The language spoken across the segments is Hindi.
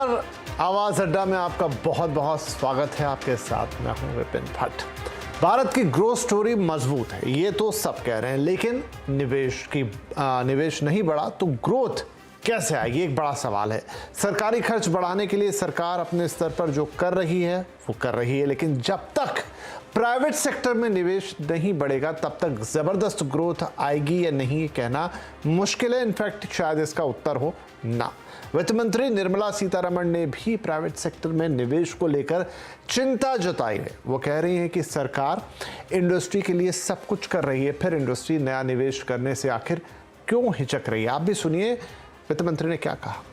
आवाज अड्डा में आपका बहुत बहुत स्वागत है। आपके साथ मैं हूं विपिन भट्ट। भारत की ग्रोथ स्टोरी मजबूत है, ये तो सब कह रहे हैं, लेकिन निवेश नहीं बढ़ा तो ग्रोथ कैसे आएगी, एक बड़ा सवाल है। सरकारी खर्च बढ़ाने के लिए सरकार अपने स्तर पर जो कर रही है वो कर रही है, लेकिन जब तक प्राइवेट सेक्टर में निवेश नहीं बढ़ेगा तब तक जबरदस्त ग्रोथ आएगी या नहीं, कहना मुश्किल है। इनफैक्ट शायद इसका उत्तर हो ना। वित्त मंत्री निर्मला सीतारमण ने भी प्राइवेट सेक्टर में निवेश को लेकर चिंता जताई है। वो कह रही हैं कि सरकार इंडस्ट्री के लिए सब कुछ कर रही है, फिर इंडस्ट्री नया निवेश करने से आखिर क्यों हिचक रही है। आप भी सुनिए वित्त मंत्री ने क्या कहा।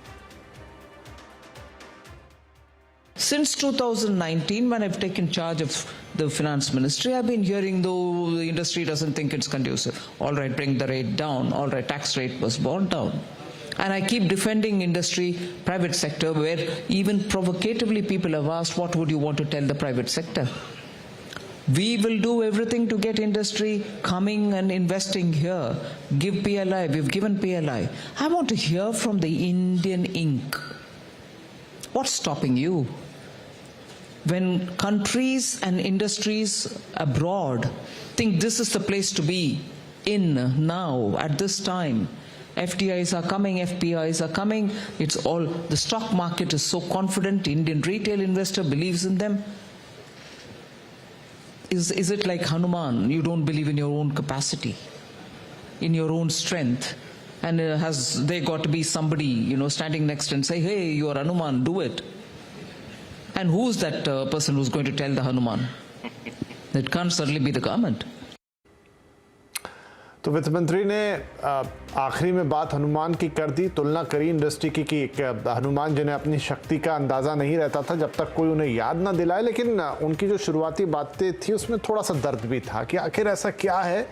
Since 2019, when I've taken charge of the finance ministry, I've been hearing though the industry doesn't think it's conducive. All right, bring the rate down. All right, tax rate was brought down. And I keep defending industry, private sector, where even provocatively people have asked, what would you want to tell the private sector? We will do everything to get industry coming and investing here. Give PLI. We've given PLI. I want to hear from the Indian Inc. What's stopping you? When countries and industries abroad think this is the place to be in now, at this time, FDIs are coming, FPIs are coming, it's all, the stock market is so confident, Indian retail investor believes in them. Is it like Hanuman? You don't believe in your own capacity, in your own strength, and has there got to be somebody, standing next and say, hey, you are Hanuman, do it. And who's that person who's going to tell the Hanuman? It can't certainly be the government. तो वित्त मंत्री ने आखिरी में बात हनुमान की कर दी, तुलना करी इंडस्ट्री की कि हनुमान जिन्हें अपनी शक्ति का अंदाज़ा नहीं रहता था जब तक कोई उन्हें याद ना दिलाए, लेकिन उनकी जो शुरुआती बातें थी उसमें थोड़ा सा दर्द भी था कि आखिर ऐसा क्या है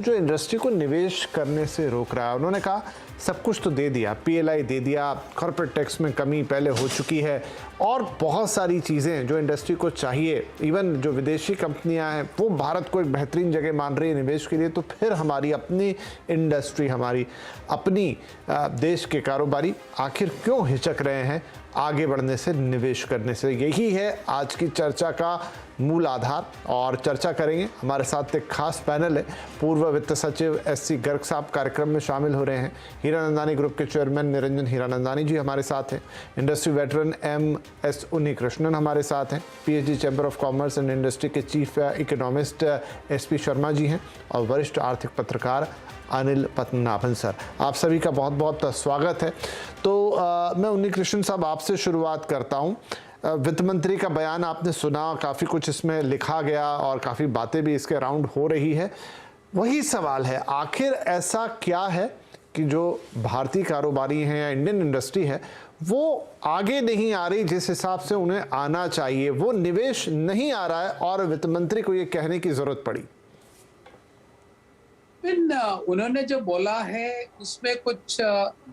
जो इंडस्ट्री को निवेश करने से रोक रहा है। उन्होंने कहा सब कुछ तो दे दिया, PLI दे दिया, कॉर्पोरेट टैक्स में कमी पहले हो चुकी है और बहुत सारी चीज़ें जो इंडस्ट्री को चाहिए। इवन जो विदेशी कंपनियां हैं वो भारत को एक बेहतरीन जगह मान रही है निवेश के लिए, तो फिर हमारी अपनी इंडस्ट्री, हमारी अपनी देश के कारोबारी आखिर क्यों हिचक रहे हैं आगे बढ़ने से, निवेश करने से। यही है आज की चर्चा का मूल आधार और चर्चा करेंगे। हमारे साथ एक खास पैनल है। पूर्व वित्त सचिव SC गर्ग साहब कार्यक्रम में शामिल हो रहे हैं। हीरानंदानी ग्रुप के चेयरमैन निरंजन हीरानंदानी जी हमारे साथ हैं। इंडस्ट्री वेटरन MS उन्नीकृष्णन हमारे साथ हैं। PhD chamber of commerce and industry के chief economist SP Sharma ji हैं और वरिष्ठ आर्थिक पत्रकार अनिल पद्मनाभन सर। आप सभी का बहुत बहुत स्वागत है। तो मैं उन्नीकृष्णन साहब आपसे शुरुआत करता हूँ। वित्त मंत्री का बयान आपने सुना, काफ़ी कुछ इसमें लिखा गया और काफ़ी बातें भी इसके अराउंड हो रही है। वही सवाल है, आखिर ऐसा क्या है कि जो भारतीय कारोबारी हैं या इंडियन इंडस्ट्री है वो आगे नहीं आ रही जिस हिसाब से उन्हें आना चाहिए, वो निवेश नहीं आ रहा है और वित्त मंत्री को ये कहने की ज़रूरत पड़ी? उन्होंने जो बोला है उसमें कुछ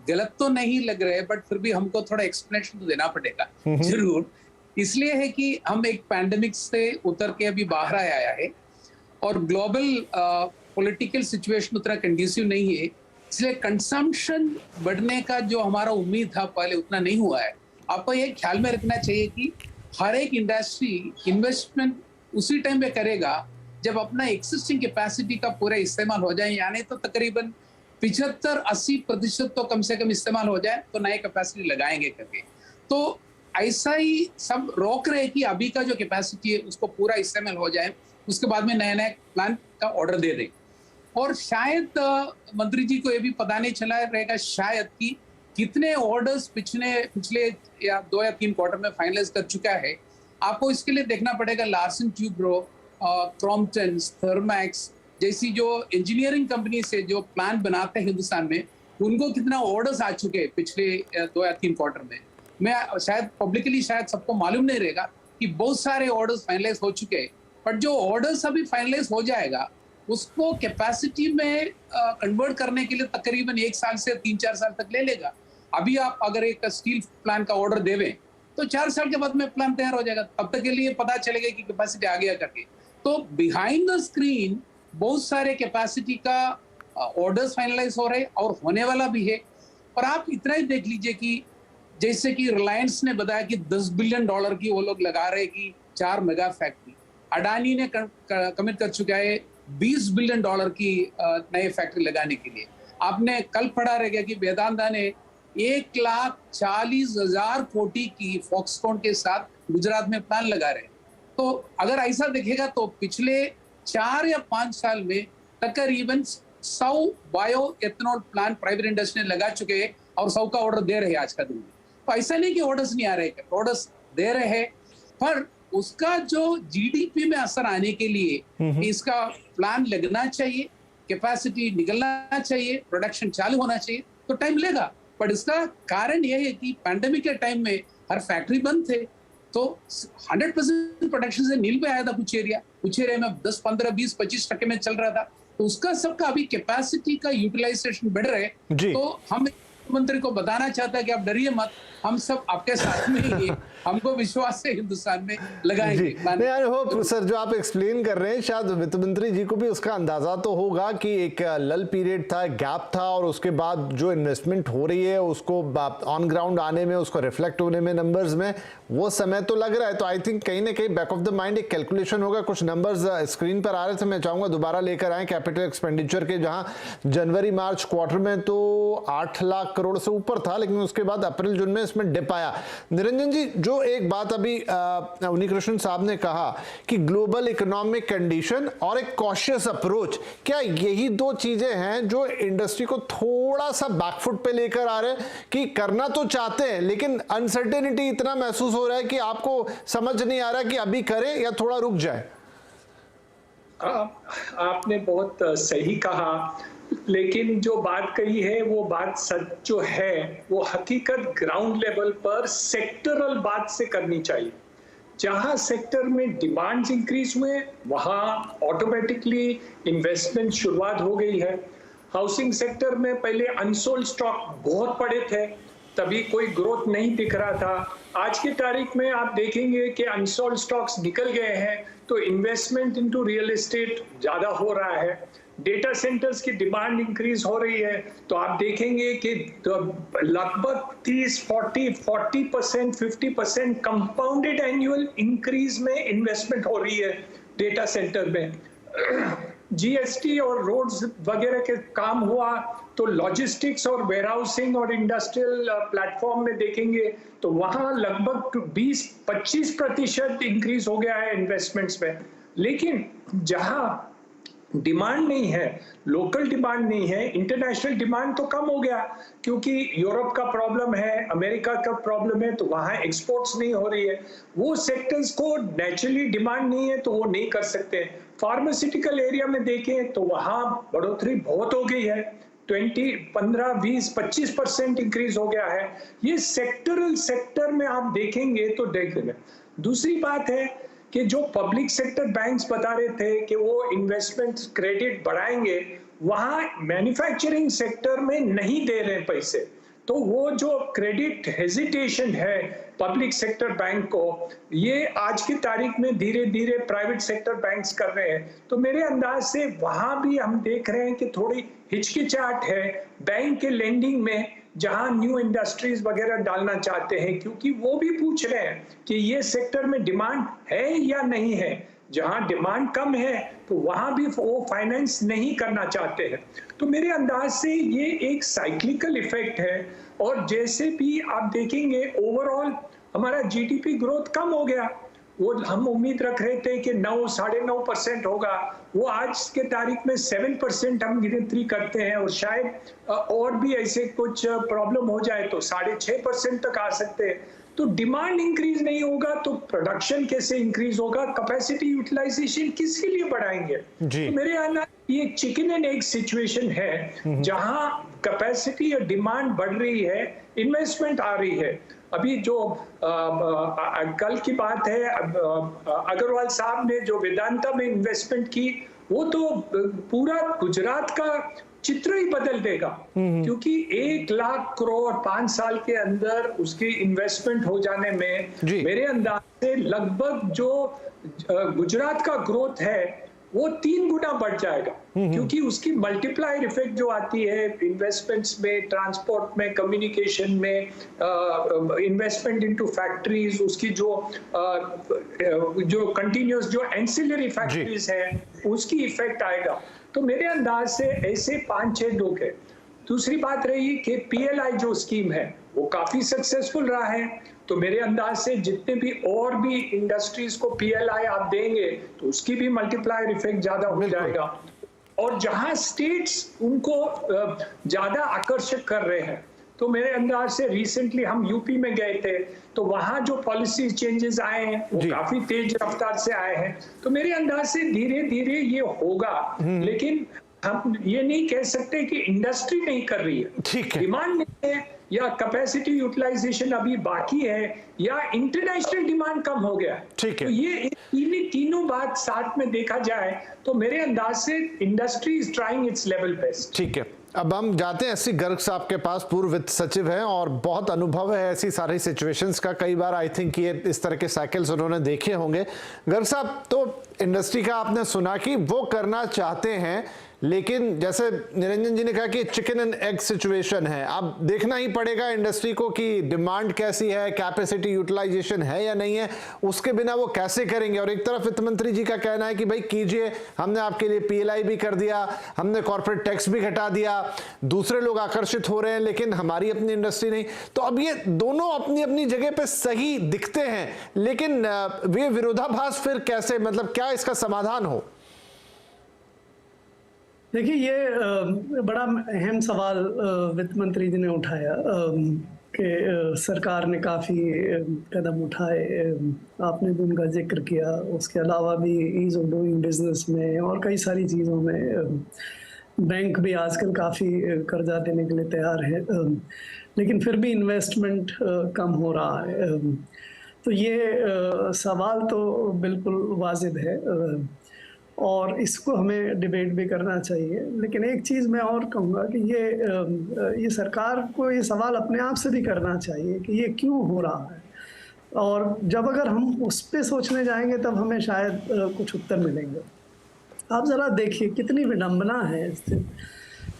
गलत तो नहीं लग रहे, बट फिर भी हमको थोड़ा एक्सप्लेनेशन तो देना पड़ेगा जरूर। इसलिए है कि हम एक पैंडेमिक से उतर के अभी बाहर आया है और ग्लोबल पॉलिटिकल सिचुएशन उतना कंड्यूसिव नहीं है, इसलिए कंजम्पशन बढ़ने का जो हमारा उम्मीद था पहले उतना नहीं हुआ है। आपको ये ख्याल में रखना चाहिए कि हर एक इंडस्ट्री इन्वेस्टमेंट उसी टाइम पे करेगा जब अपना एक्सिस्टिंग कैपेसिटी का पूरा इस्तेमाल हो जाए, यानी तो तकरीबन 75-80% तो कम से कम इस्तेमाल हो जाए तो नए कैपेसिटी लगाएंगे करके। तो ऐसा ही सब रोक रहे कि अभी का जो कैपेसिटी है उसको पूरा इस्तेमाल हो जाए, उसके बाद में नए नए प्लान का ऑर्डर दे दें। और शायद मंत्री जी को ये भी पता नहीं चला रहेगा शायद कि कितने ऑर्डर्स पिछले या 2 या 3 क्वार्टर में फाइनलाइज कर चुका है। आपको इसके लिए देखना पड़ेगा लार्सन ट्यूब्रो, क्रॉम्पटन, थर्मैक्स जैसी जो इंजीनियरिंग कंपनी से जो प्लान बनाते हैं हिंदुस्तान में, उनको कितना ऑर्डर्स आ चुके हैं पिछले 2 या 3 क्वार्टर में। मैं शायद पब्लिकली शायद सबको मालूम नहीं रहेगा कि बहुत सारे ऑर्डर्स फाइनलाइज हो चुके हैं, बट जो ऑर्डर्स अभी फाइनलाइज हो जाएगा उसको कैपेसिटी में कन्वर्ट करने के लिए तकरीबन 1 साल से 3-4 साल तक ले लेगा। अभी आप अगर एक स्टील प्लांट का ऑर्डर देवें तो 4 साल के बाद में प्लान तैयार हो जाएगा, तब तक के लिए पता चलेगा कि कैपेसिटी आ गया करके। तो बिहाइंड द स्क्रीन बहुत सारे कैपेसिटी का ऑर्डर्स फाइनलाइज हो रहे और होने वाला भी है। और आप इतना ही देख लीजिए कि जैसे कि रिलायंस ने बताया कि $10 बिलियन की वो लोग लगा रहे कि 4 मेगा फैक्ट्री। अडानी ने कमिट कर चुका है $20 बिलियन की नए फैक्ट्री लगाने के लिए। आपने कल पढ़ा रहेगा कि वेदांता ने 1,40,000 कोटी की फॉक्सकॉन के साथ गुजरात में प्लान लगा रहे हैं। तो अगर ऐसा देखेगा तो पिछले 4 या 5 साल में तकरीबन 100 bio ethanol plant private industry ने लगा चुके हैं और 100 का ऑर्डर दे रहे हैं आज का दिन में। तो ऐसा नहीं कि ऑर्डर्स नहीं आ रहे, ऑर्डर्स दे रहे हैं, पर उसका जो जीडीपी में असर आने के लिए इसका प्लान लगना चाहिए, कैपेसिटी निकलना चाहिए, प्रोडक्शन चालू होना चाहिए, तो टाइम लेगा। पर इसका कारण यह है कि पैंडेमिक के टाइम में हर फैक्ट्री बंद थे, तो 100% प्रोडक्शन से नील पे आया था कुछ एरिया में 10, 15, 20, 25% में चल रहा था। तो उसका सबका अभी कैपेसिटी का यूटिलाइजेशन बढ़ रहे हैं। तो हम मंत्री को बताना चाहता है कि आप डरिए मत, हम सब आपके साथ में ही हैं। हमको विश्वास है हिंदुस्तान में लगाएंगे। आई होप सर जो आप एक्सप्लेन कर रहे हैं शायद वित्त मंत्री जी को भी उसका अंदाजा तो होगा कि एक लल पीरियड था, गैप था, और उसके बाद जो इन्वेस्टमेंट हो रही है उसको ऑन ग्राउंड आने में, उसको रिफ्लेक्ट होने में नंबर्स में वो समय तो लग रहा है। तो आई थिंक कहीं ना कहीं बैक ऑफ द माइंड एक कैलकुलेशन होगा। कुछ नंबर्स स्क्रीन पर आ रहे थे, मैं चाहूंगा दोबारा लेकर आए कैपिटल एक्सपेंडिचर के, जहां जनवरी मार्च क्वार्टर में तो 8 लाख करोड़ से ऊपर था, लेकिन उसके बाद अप्रैल जून में इसमें डिप आया। निरंजन जी, जो एक बात अभी उन्नीकृष्णन साहब ने कहा कि ग्लोबल इकोनॉमिक कंडीशन और एक कॉशियस अप्रोच, क्या यही दो चीजें हैं जो इंडस्ट्री को थोड़ा सा बैकफुट पे लेकर आ रहे हैं कि करना तो चाहते हैं लेकिन अनसर्टेनिटी इतना महसूस हो रहा है कि आपको समझ नहीं आ रहा कि अभी करें या थोड़ा रुक जाए? आपने बहुत सही कहा, लेकिन जो बात कही है वो बात सच जो है वो हकीकत ग्राउंड लेवल पर सेक्टरल बात से करनी चाहिए। जहां सेक्टर में डिमांड्स इंक्रीज हुए वहां ऑटोमेटिकली इन्वेस्टमेंट शुरुआत हो गई है। हाउसिंग सेक्टर में पहले अनसोल्ड स्टॉक बहुत पड़े थे, तभी कोई ग्रोथ नहीं दिख रहा था। आज की तारीख में आप देखेंगे कि अनसोल्ड स्टॉक्स निकल गए हैं, तो इन्वेस्टमेंट इनटू रियल एस्टेट ज्यादा हो रहा है। डेटा सेंटर्स की डिमांड इंक्रीज हो रही है, तो आप देखेंगे कि लगभग 30-40% 50% कंपाउंडेड एनुअल इंक्रीज में इन्वेस्टमेंट हो रही है डेटा सेंटर में। जीएसटी और रोड्स वगैरह के काम हुआ तो लॉजिस्टिक्स और वेयरहाउसिंग और इंडस्ट्रियल प्लेटफॉर्म में देखेंगे तो वहां लगभग 20-25% इंक्रीज हो गया है इन्वेस्टमेंट्स में। लेकिन जहां डिमांड नहीं है, लोकल डिमांड नहीं है, इंटरनेशनल डिमांड तो कम हो गया, क्योंकि यूरोप का प्रॉब्लम है, अमेरिका का प्रॉब्लम है, तो वहां एक्सपोर्ट्स नहीं हो रही है। वो सेक्टर्स को नेचुरली डिमांड नहीं है तो वो नहीं कर सकते। फार्मास्यूटिकल एरिया में देखें तो वहां बढ़ोतरी बहुत हो गई है, 20, 15, 20, 25% इंक्रीज हो गया है। ये सेक्टरल सेक्टर में आप देखेंगे तो देखेंगे। दूसरी बात है कि जो पब्लिक सेक्टर बैंक्स बता रहे थे कि वो इन्वेस्टमेंट क्रेडिट बढ़ाएंगे, वहां मैन्युफैक्चरिंग सेक्टर में नहीं दे रहे पैसे, तो वो जो क्रेडिट हेजिटेशन है पब्लिक सेक्टर बैंक को, ये आज की तारीख में धीरे धीरे प्राइवेट सेक्टर बैंक्स कर रहे हैं। तो मेरे अंदाज से वहां भी हम देख रहे हैं कि थोड़ी हिचकिचाहट है बैंक के लेंडिंग में, जहां न्यू इंडस्ट्रीज वगैरह डालना चाहते हैं, क्योंकि वो भी पूछ रहे हैं कि ये सेक्टर में डिमांड है या नहीं है। जहां डिमांड कम है तो वहां भी वो फाइनेंस नहीं करना चाहते हैं। तो मेरे अंदाज से ये एक साइक्लिकल इफेक्ट है। और जैसे भी आप देखेंगे ओवरऑल हमारा जीडीपी ग्रोथ कम हो गया, वो हम उम्मीद रख रहे थे कि 9-9.5% होगा, वो आज के तारीख में 7% हम गिनती करते हैं, और शायद और भी ऐसे कुछ प्रॉब्लम हो जाए तो 6.5% तक आ सकते हैं। तो डिमांड इंक्रीज नहीं होगा तो प्रोडक्शन कैसे इंक्रीज होगा, कैपेसिटी यूटिलाइजेशन किसके लिए बढ़ाएंगे? तो मेरे यहाँ ये चिकन एंड एग सिचुएशन है, जहां कैपेसिटी और डिमांड बढ़ रही है, इन्वेस्टमेंट आ रही है। अभी जो कल की बात है, अग्रवाल साहब ने जो वेदांता में इन्वेस्टमेंट की, वो तो पूरा गुजरात का चित्र ही बदल देगा, क्योंकि 1 लाख करोड़ 5 साल के अंदर उसकी इन्वेस्टमेंट हो जाने में मेरे अंदाज से लगभग जो गुजरात का ग्रोथ है वो 3 गुना बढ़ जाएगा, क्योंकि उसकी मल्टीप्लायर इफेक्ट जो आती है इन्वेस्टमेंट्स में, ट्रांसपोर्ट में, कम्युनिकेशन में, इन्वेस्टमेंट इनटू फैक्ट्रीज, उसकी जो कंटिन्यूअस जो एंसिलरी फैक्ट्रीज है उसकी इफेक्ट आएगा। तो मेरे अंदाज से ऐसे 5-6 लोग हैं। दूसरी बात रही कि PLI जो स्कीम है वो काफी सक्सेसफुल रहा है, तो मेरे अंदाज से जितने भी और भी इंडस्ट्रीज को PLI आप देंगे तो उसकी भी मल्टीप्लायर इफेक्ट ज्यादा हो जाएगा। और जहां स्टेट्स उनको ज्यादा आकर्षक कर रहे हैं, तो मेरे अंदाज से रिसेंटली हम यूपी में गए थे, तो वहां जो पॉलिसी चेंजेस आए हैं वो काफी तेज रफ्तार से आए हैं। तो मेरे अंदाज से धीरे धीरे ये होगा, लेकिन हम ये नहीं कह सकते कि इंडस्ट्री नहीं कर रही है, ठीक है, डिमांड नहीं है, या कैपेसिटी यूटिलाइजेशन अभी बाकी है, या इंटरनेशनल डिमांड कम हो गया। ठीक है, तो ये तीनों बात साथ में देखा जाए तो मेरे अंदाज से industry is trying it's level best. ठीक है। अब हम जाते हैं एससी गर्ग साहब के पास, पूर्व वित्त सचिव हैं और बहुत अनुभव है ऐसी सारी सिचुएशंस का। कई बार आई थिंक ये इस तरह के साइकिल्स उन्होंने देखे होंगे। गर्ग साहब, तो इंडस्ट्री का आपने सुना कि वो करना चाहते हैं, लेकिन जैसे निरंजन जी ने कहा कि चिकन एंड एग सिचुएशन है। अब देखना ही पड़ेगा इंडस्ट्री को कि डिमांड कैसी है, कैपेसिटी यूटिलाइजेशन है या नहीं है, उसके बिना वो कैसे करेंगे। और एक तरफ वित्त मंत्री जी का कहना है कि भाई कीजिए, हमने आपके लिए PLI भी कर दिया, हमने कॉर्पोरेट टैक्स भी घटा दिया, दूसरे लोग आकर्षित हो रहे हैं लेकिन हमारी अपनी इंडस्ट्री नहीं। तो अब ये दोनों अपनी अपनी जगह पे सही दिखते हैं, लेकिन वे विरोधाभास फिर कैसे, मतलब क्या इसका समाधान हो? देखिए, ये बड़ा अहम सवाल वित्त मंत्री जी ने उठाया कि सरकार ने काफ़ी कदम उठाए, आपने भी उनका जिक्र किया। उसके अलावा भी ईज ऑफ डूइंग बिजनेस में और कई सारी चीज़ों में बैंक भी आजकल काफ़ी कर्जा देने के लिए तैयार है, लेकिन फिर भी इन्वेस्टमेंट कम हो रहा है। तो ये सवाल तो बिल्कुल वाजिब है और इसको हमें डिबेट भी करना चाहिए। लेकिन एक चीज़ मैं और कहूँगा कि ये सरकार को ये सवाल अपने आप से भी करना चाहिए कि ये क्यों हो रहा है, और जब अगर हम उस पर सोचने जाएंगे तब हमें शायद कुछ उत्तर मिलेंगे। आप ज़रा देखिए कितनी विडंबना है इससे।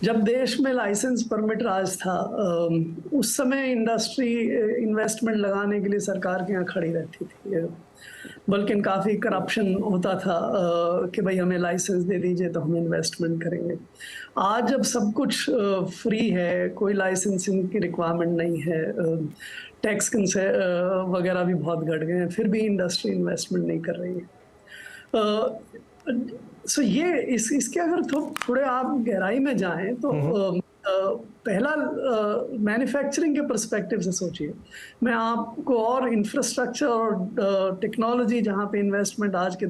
जब देश में लाइसेंस परमिट राज था, उस समय इंडस्ट्री इन्वेस्टमेंट लगाने के लिए सरकार के यहाँ खड़ी रहती थी, बल्कि काफ़ी करप्शन होता था कि भाई हमें लाइसेंस दे दीजिए तो हम इन्वेस्टमेंट करेंगे। आज जब सब कुछ फ्री है, कोई लाइसेंसिंग की रिक्वायरमेंट नहीं है, टैक्स वगैरह भी बहुत घट गए हैं, फिर भी इंडस्ट्री इन्वेस्टमेंट नहीं कर रही है। सो ये इसके अगर थोड़े आप गहराई में जाएं तो पहला मैन्युफैक्चरिंग के पर्सपेक्टिव से सोचिए। मैं आपको और इंफ्रास्ट्रक्चर और टेक्नोलॉजी जहाँ पे इन्वेस्टमेंट आज के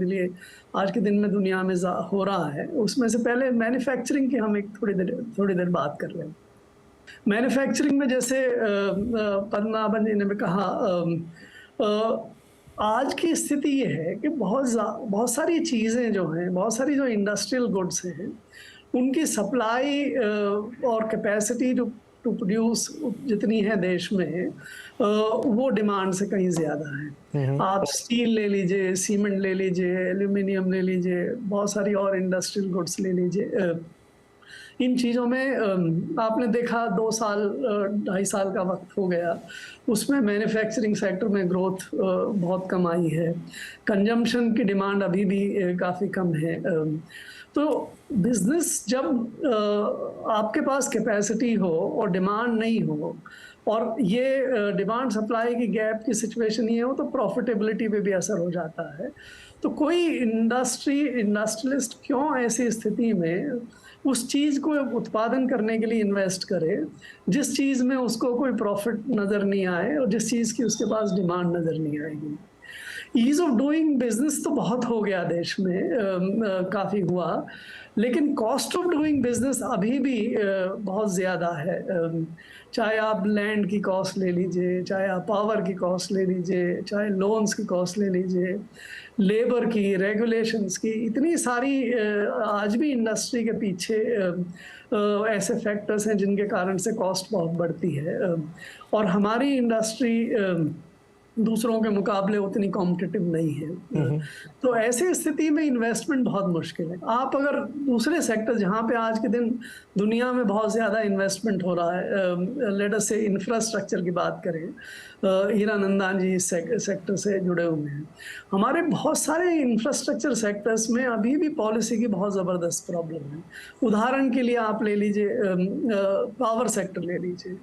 दिन में दुनिया में हो रहा है, उसमें से पहले मैन्युफैक्चरिंग की हम एक थोड़ी देर बात कर रहे हैं। मैन्युफैक्चरिंग में जैसे पद्मनाभन जी ने भी कहा, आज की स्थिति ये है कि बहुत सारी चीज़ें जो हैं, बहुत सारी जो इंडस्ट्रियल गुड्स हैं, उनकी सप्लाई और कैपेसिटी टू प्रोड्यूस जितनी है देश में, वो डिमांड से कहीं ज़्यादा है। आप स्टील ले लीजिए, सीमेंट ले लीजिए, एल्यूमिनियम ले लीजिए, बहुत सारी और इंडस्ट्रियल गुड्स ले लीजिए। इन चीज़ों में आपने देखा 2 साल 2.5 साल का वक्त हो गया, उसमें मैन्युफैक्चरिंग सेक्टर में ग्रोथ बहुत कम आई है। कंजम्पशन की डिमांड अभी भी काफ़ी कम है। तो बिजनेस जब आपके पास कैपेसिटी हो और डिमांड नहीं हो, और ये डिमांड सप्लाई की गैप की सिचुएशन ये हो, तो प्रॉफिटेबिलिटी पे भी असर हो जाता है। तो कोई इंडस्ट्रियलिस्ट क्यों ऐसी स्थिति में उस चीज़ को उत्पादन करने के लिए इन्वेस्ट करे जिस चीज़ में उसको कोई प्रॉफिट नज़र नहीं आए और जिस चीज़ की उसके पास डिमांड नज़र नहीं आएगी। ईज़ ऑफ डूइंग बिजनेस तो बहुत हो गया देश में, काफ़ी हुआ, लेकिन कॉस्ट ऑफ डूइंग बिजनेस अभी भी बहुत ज़्यादा है। चाहे आप लैंड की कॉस्ट ले लीजिए, चाहे आप पावर की कॉस्ट ले लीजिए, चाहे लोन्स की कॉस्ट ले लीजिए, लेबर की, रेगुलेशंस की, इतनी सारी आज भी इंडस्ट्री के पीछे ऐसे फैक्टर्स हैं जिनके कारण से कॉस्ट बहुत बढ़ती है। और हमारी इंडस्ट्री दूसरों के मुकाबले उतनी कॉम्पिटिटिव नहीं है। तो ऐसी स्थिति में इन्वेस्टमेंट बहुत मुश्किल है। आप अगर दूसरे सेक्टर जहाँ पे आज के दिन दुनिया में बहुत ज़्यादा इन्वेस्टमेंट हो रहा है, लेट अस से इंफ्रास्ट्रक्चर की बात करें, हीरानंदान जी इस सेक्टर से जुड़े हुए हैं। हमारे बहुत सारे इंफ्रास्ट्रक्चर सेक्टर्स में अभी भी पॉलिसी की बहुत ज़बरदस्त प्रॉब्लम है। उदाहरण के लिए आप ले लीजिए पावर सेक्टर ले लीजिए।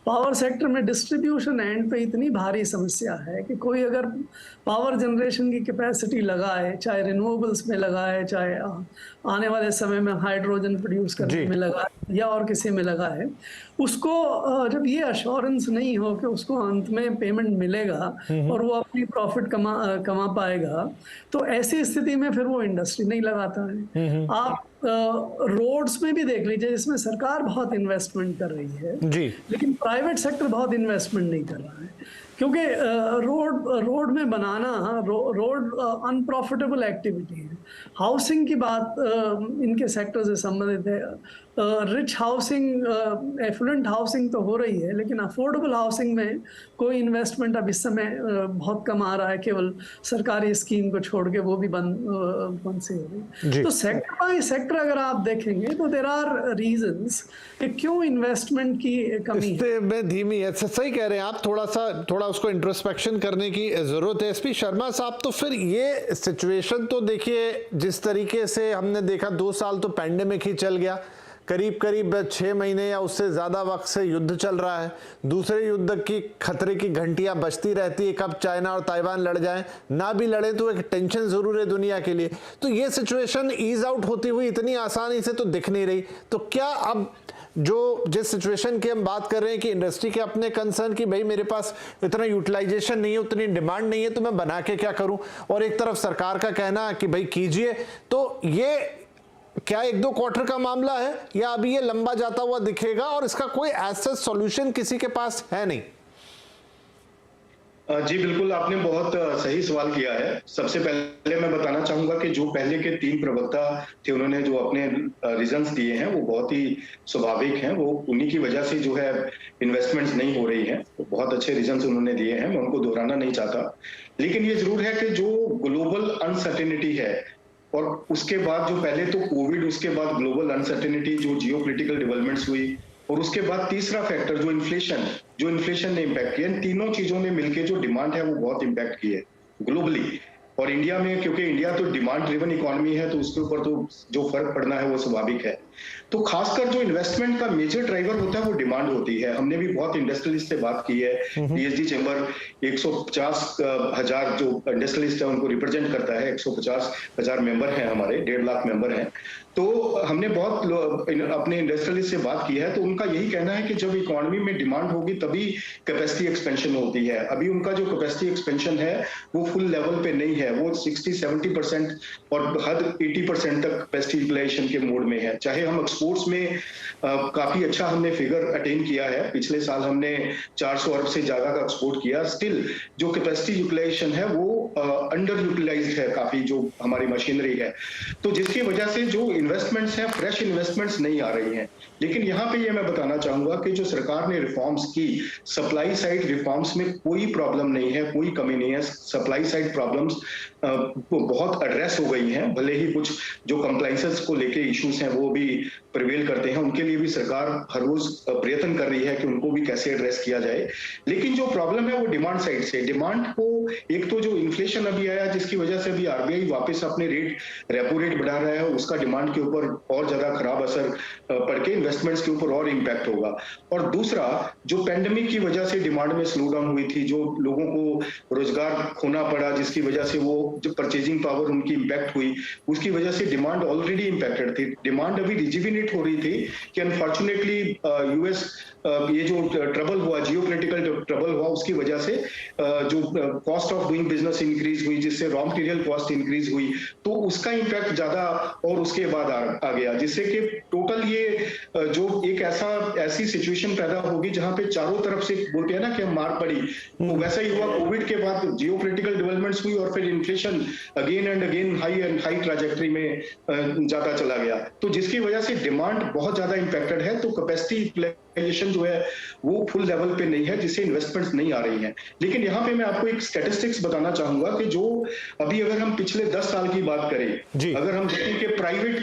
पावर सेक्टर में डिस्ट्रीब्यूशन एंड पे इतनी भारी समस्या है कि कोई अगर पावर जनरेशन की कैपेसिटी लगाए, चाहे रिन्यूएबल्स में लगाए, चाहे आने वाले समय में हाइड्रोजन प्रोड्यूस करने में लगाए या और किसी में लगाए, उसको जब ये अश्योरेंस नहीं हो कि उसको अंत में पेमेंट मिलेगा और वो अपनी प्रॉफिट कमा पाएगा, तो ऐसी स्थिति में फिर वो इंडस्ट्री नहीं लगाता है। आप रोड्स में भी देख लीजिए, जिसमें सरकार बहुत इन्वेस्टमेंट कर रही है जी, लेकिन प्राइवेट सेक्टर बहुत इन्वेस्टमेंट नहीं कर रहा है, क्योंकि रोड में बनाना रोड अनप्रॉफिटेबल एक्टिविटी है। हाउसिंग की बात इनके सेक्टर से संबंधित है। रिच हाउसिंग, एफ्लुएंट हाउसिंग तो हो रही है, लेकिन अफोर्डेबल हाउसिंग में कोई इन्वेस्टमेंट अब इस समय बहुत कम आ रहा है। केवल सरकारी स्कीम को छोड़ के वो भी बंद से हो रही। तो सेक्टर बाय सेक्टर अगर आप देखेंगे तो देयर आर रीजंस कि क्यों इन्वेस्टमेंट की कमी है। में धीमी है। सही कह रहे हैं आप, थोड़ा उसको इंट्रोस्पेक्शन करने की जरूरत है। एसपी शर्मा साहब, तो फिर ये सिचुएशन तो देखिए, जिस तरीके से हमने देखा 2 साल तो पैंडेमिक ही चल गया, करीब 6 महीने या उससे ज़्यादा वक्त से युद्ध चल रहा है। दूसरे युद्ध की खतरे की घंटियां बजती रहती है, कब चाइना और ताइवान लड़ जाएं, ना भी लड़े तो एक टेंशन ज़रूर है दुनिया के लिए। तो ये सिचुएशन ईज आउट होती हुई इतनी आसानी से तो दिख नहीं रही। तो क्या अब जिस सिचुएशन की हम बात कर रहे हैं कि इंडस्ट्री के अपने कंसर्न कि भाई मेरे पास इतना यूटिलाइजेशन नहीं है, उतनी डिमांड नहीं है, तो मैं बना के क्या करूं, और एक तरफ सरकार का कहना कि भाई कीजिए, तो ये क्या 1-2 क्वार्टर का मामला है या अभी ये लंबा जाता हुआ दिखेगा और इसका कोई ऐसा सॉल्यूशन किसी के पास है नहीं? जी बिल्कुल, आपने बहुत सही सवाल किया है। सबसे पहले मैं बताना चाहूंगा कि जो पहले के 3 प्रवक्ता थे, उन्होंने जो अपने रीजंस दिए हैं वो बहुत ही स्वाभाविक हैं। वो उन्हीं की वजह से जो है इन्वेस्टमेंट्स नहीं हो रही हैं। तो बहुत अच्छे रीजंस उन्होंने दिए हैं, मैं उनको दोहराना नहीं चाहता। लेकिन ये जरूर है कि जो ग्लोबल अनसर्टेनिटी है, और उसके बाद जो पहले तो कोविड, उसके बाद ग्लोबल अनसर्टेनिटी, जो जियोपॉलिटिकल डेवलपमेंट्स हुई, और उसके बाद तीसरा फैक्टर जो इन्फ्लेशन ने इम्पैक्ट किया, इन तीनों चीजों ने मिलकर जो डिमांड है वो बहुत इम्पैक्ट की है ग्लोबली। और इंडिया में, क्योंकि इंडिया तो डिमांड ड्रिवन इकोनॉमी है, तो उसके ऊपर तो जो फर्क पड़ना है वो स्वाभाविक है। तो खासकर जो इन्वेस्टमेंट का मेजर ड्राइवर होता है वो डिमांड होती है। हमने भी बहुत इंडस्ट्रियलिस्ट से बात की है। पीएचडी चैम्बर 150,000 जो इंडस्ट्रियलिस्ट है उनको रिप्रेजेंट करता है। 150,000 मेंबर हैं हमारे, 1.5 लाख मेंबर हैं। तो हमने बहुत अपने इंडस्ट्रियलिस्ट से बात की है, तो उनका यही कहना है कि जब इकोनॉमी में डिमांड होगी तभी कैपेसिटी एक्सपेंशन होती है। अभी उनका जो कैपेसिटी एक्सपेंशन है वो फुल लेवल पे नहीं है, वो 60-70% और हद 80% तक कैपेसिटी यूटिलाइजेशन के मोड में है। चाहे हम एक्सपोर्ट्स में काफी अच्छा हमने फिगर अटेन किया है, पिछले साल हमने 400 अरब से ज्यादा का एक्सपोर्ट किया, स्टिल जो कैपेसिटी यूटिलाइजेशन है वो अंडर यूटिलाइज्ड है काफी, जो हमारी मशीनरी है। तो जिसकी वजह से जो इन्वेस्टमेंट्स हैं, फ्रेश इन्वेस्टमेंट्स नहीं आ रही हैं। लेकिन यहाँ पे ये मैं बताना चाहूंगा कि जो सरकार ने रिफॉर्म्स की, सप्लाई साइड रिफॉर्म्स में कोई प्रॉब्लम नहीं है, कोई कमी नहीं है। सप्लाई साइड प्रॉब्लम्स बहुत एड्रेस हो गई हैं। भले ही कुछ जो कंप्लायंसेस को लेके इश्यूज हैं वो भी प्रिवेल करते हैं, उनके लिए भी सरकार हर रोज प्रयत्न कर रही है कि उनको भी कैसे एड्रेस किया जाए। लेकिन जो प्रॉब्लम है वो डिमांड साइड से, डिमांड को एक तो जो इन्फ्लेशन अभी आया जिसकी वजह से अभी आरबीआई वापस अपने रेपो रेट बढ़ा रहा है, उसका डिमांड के ऊपर और ज्यादा खराब असर पड़ के इन्वेस्टमेंट्स के ऊपर और इम्पैक्ट होगा। और दूसरा, जो पेंडेमिक की वजह से डिमांड में स्लो डाउन हुई थी, जो लोगों को रोजगार खोना पड़ा, जिसकी वजह से वो जो परचेजिंग पावर उनकी इम्पैक्ट हुई, उसकी वजह से डिमांड ऑलरेडी इम्पैक्टेड थी। डिमांड अभी रिजिविनेट हो रही थी कि अनफॉर्चुनेटली यूएस ये जो ट्रबल हुआ, जियोपॉलिटिकल ट्रबल हुआ, उसकी वजह से जो cost of doing business increase हुई, जिससे रॉ मटेरियल कॉस्ट इंक्रीज हुई, तो उसका इम्पैक्ट ज्यादा और उसके बाद आ गया, जिससे कि टोटल ये जो एक ऐसी सिचुएशन पैदा होगी जहां पे चारों तरफ से बोलते हैं ना कि मार पड़ी, तो वैसा ही हुआ। कोविड के बाद जियोपॉलिटिकल डेवलपमेंट्स हुई और फिर inflation again and again high trajectory में जाता चला गया, तो जिसकी वजह से डिमांड बहुत ज्यादा इंपैक्टेड है। तो कैपेसिटी यूटिलाइजेशन जो है वो फुल लेवल पे नहीं है, जिससे इन्वेस्टमेंट्स नहीं आ रही हैं। लेकिन यहाँ पे मैं आपको एक स्टैटिस्टिक्स बताना चाहूंगा कि जो अभी अगर हम पिछले 10 साल की बात करें, अगर हम देखें कि प्राइवेट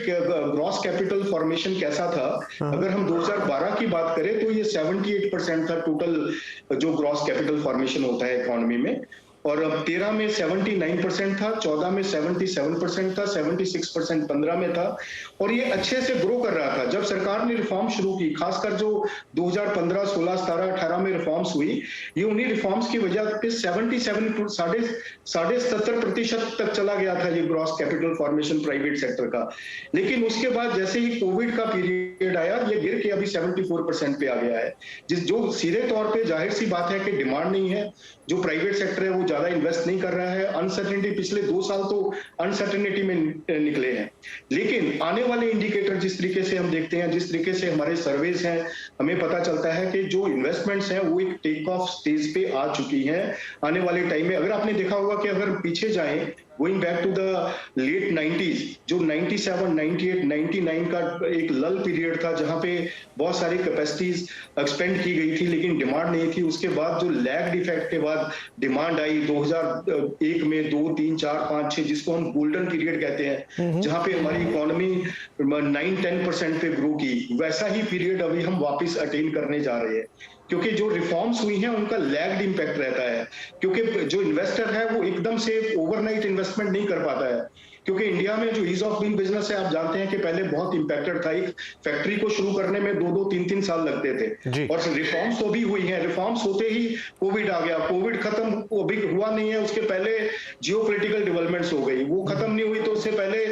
ग्रॉस कैपिटल फॉर्मेशन कैसा था, अगर हम 2012 की बात करें तो ये 78% था टोटल जो ग्रॉस कैपिटल फॉर्मेशन होता है इकोनॉमी में, और अब 13 में 79% था, 14 में 77% था, 76% 15 में था, और ये अच्छे से ग्रो कर रहा था। जब सरकार ने रिफॉर्म शुरू की, खासकर जो 2015, 16, 17, 18 में रिफॉर्म्स हुई, ये उन्हीं रिफॉर्म्स की वजह से 77% तक चला गया था ये gross capital formation private sector का। लेकिन उसके बाद जैसे ही कोविड का पीरियड आया, ये गिर के अभी 74% पे आ गया है, जो सीधे तौर पे जाहिर सी बात है कि डिमांड नहीं है, जो प्राइवेट सेक्टर है वो ज्यादा इन्वेस्ट नहीं कर रहा है। अनसर्टेनिटी, पिछले 2 साल तो अनसर्टेनिटी में निकले हैं। लेकिन आने वाले इंडिकेटर जिस तरीके से हम देखते हैं, जिस तरीके से हमारे सर्वेज हैं, हमें पता चलता है कि जो इन्वेस्टमेंट्स हैं वो एक टेक ऑफ स्टेज पे आ चुकी हैं। आने वाले टाइम में अगर आपने देखा होगा कि अगर पीछे जाएं, going back to the late 90s, जो 97, 98, 99 का एक लल पीरियड था जहां पे बहुत सारी कैपेसिटीज एक्सपेंड की गई थी लेकिन डिमांड नहीं थी। उसके बाद जो लैग्ड इफेक्ट के बाद डिमांड आई 2001 में 2, 3, 4, 5, 6, जिसको हम गोल्डन पीरियड कहते हैं, जहां पे हमारी इकोनॉमी 9-10% पे ग्रो की, वैसा ही पीरियड अभी हम वापस अटेन करने जा रहे हैं। क्योंकि जो रिफॉर्म्स हुई हैं उनका लैग्ड इंपैक्ट रहता है, क्योंकि जो इन्वेस्टर है वो एकदम से ओवरनाइट इन्वेस्टमेंट नहीं कर पाता है। क्योंकि इंडिया में जो ईज ऑफ डूइंग बिजनेस है, आप जानते हैं कि पहले बहुत इंपैक्टेड था। एक फैक्ट्री को शुरू करने में 2-2, 3-3 साल लगते थे, और रिफॉर्म्स तो भी हुई हैं। रिफॉर्म्स होते ही कोविड आ गया, कोविड खत्म अभी हुआ नहीं है, उसके पहले जियोपॉलिटिकल डेवलपमेंट्स हो गई, वो खत्म नहीं हुई तो उससे पहले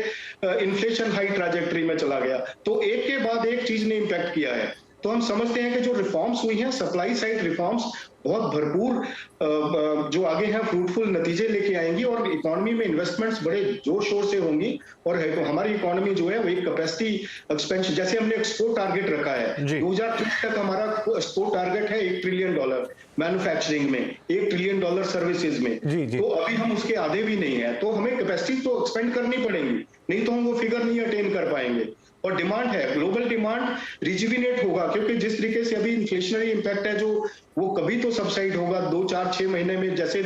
इन्फ्लेशन हाई ट्रैजेक्टरी में चला गया। तो एक के बाद एक चीज ने इंपैक्ट किया है। तो हम समझते हैं कि जो रिफॉर्म्स हुई हैं, सप्लाई साइड रिफॉर्म्स बहुत भरपूर जो आगे हैं फ्रूटफुल नतीजे लेके आएंगी, और इकोनॉमी में इन्वेस्टमेंट्स बड़े जोर शोर से होंगी। और हमारी इकोनॉमी जो है वो एक कैपेसिटी एक्सपेंशन, जैसे हमने एक्सपोर्ट टारगेट रखा है 2030 तक, हमारा एक्सपोर्ट टारगेट है $1 ट्रिलियन मैन्युफैक्चरिंग में, $1 ट्रिलियन सर्विसेज में। तो अभी हम उसके आधे भी नहीं है, तो हमें कैपेसिटी तो एक्सपेंड करनी पड़ेगी, नहीं तो हम वो फिगर नहीं अटेन कर पाएंगे। और डिमांड है, ग्लोबल डिमांड रिजुविनेट होगा, क्योंकि जिस तरीके से अभी इन्फ्लेशनरी इंपैक्ट है जो वो कभी तो सबसाइड होगा 2, 4, 6 महीने में। जैसे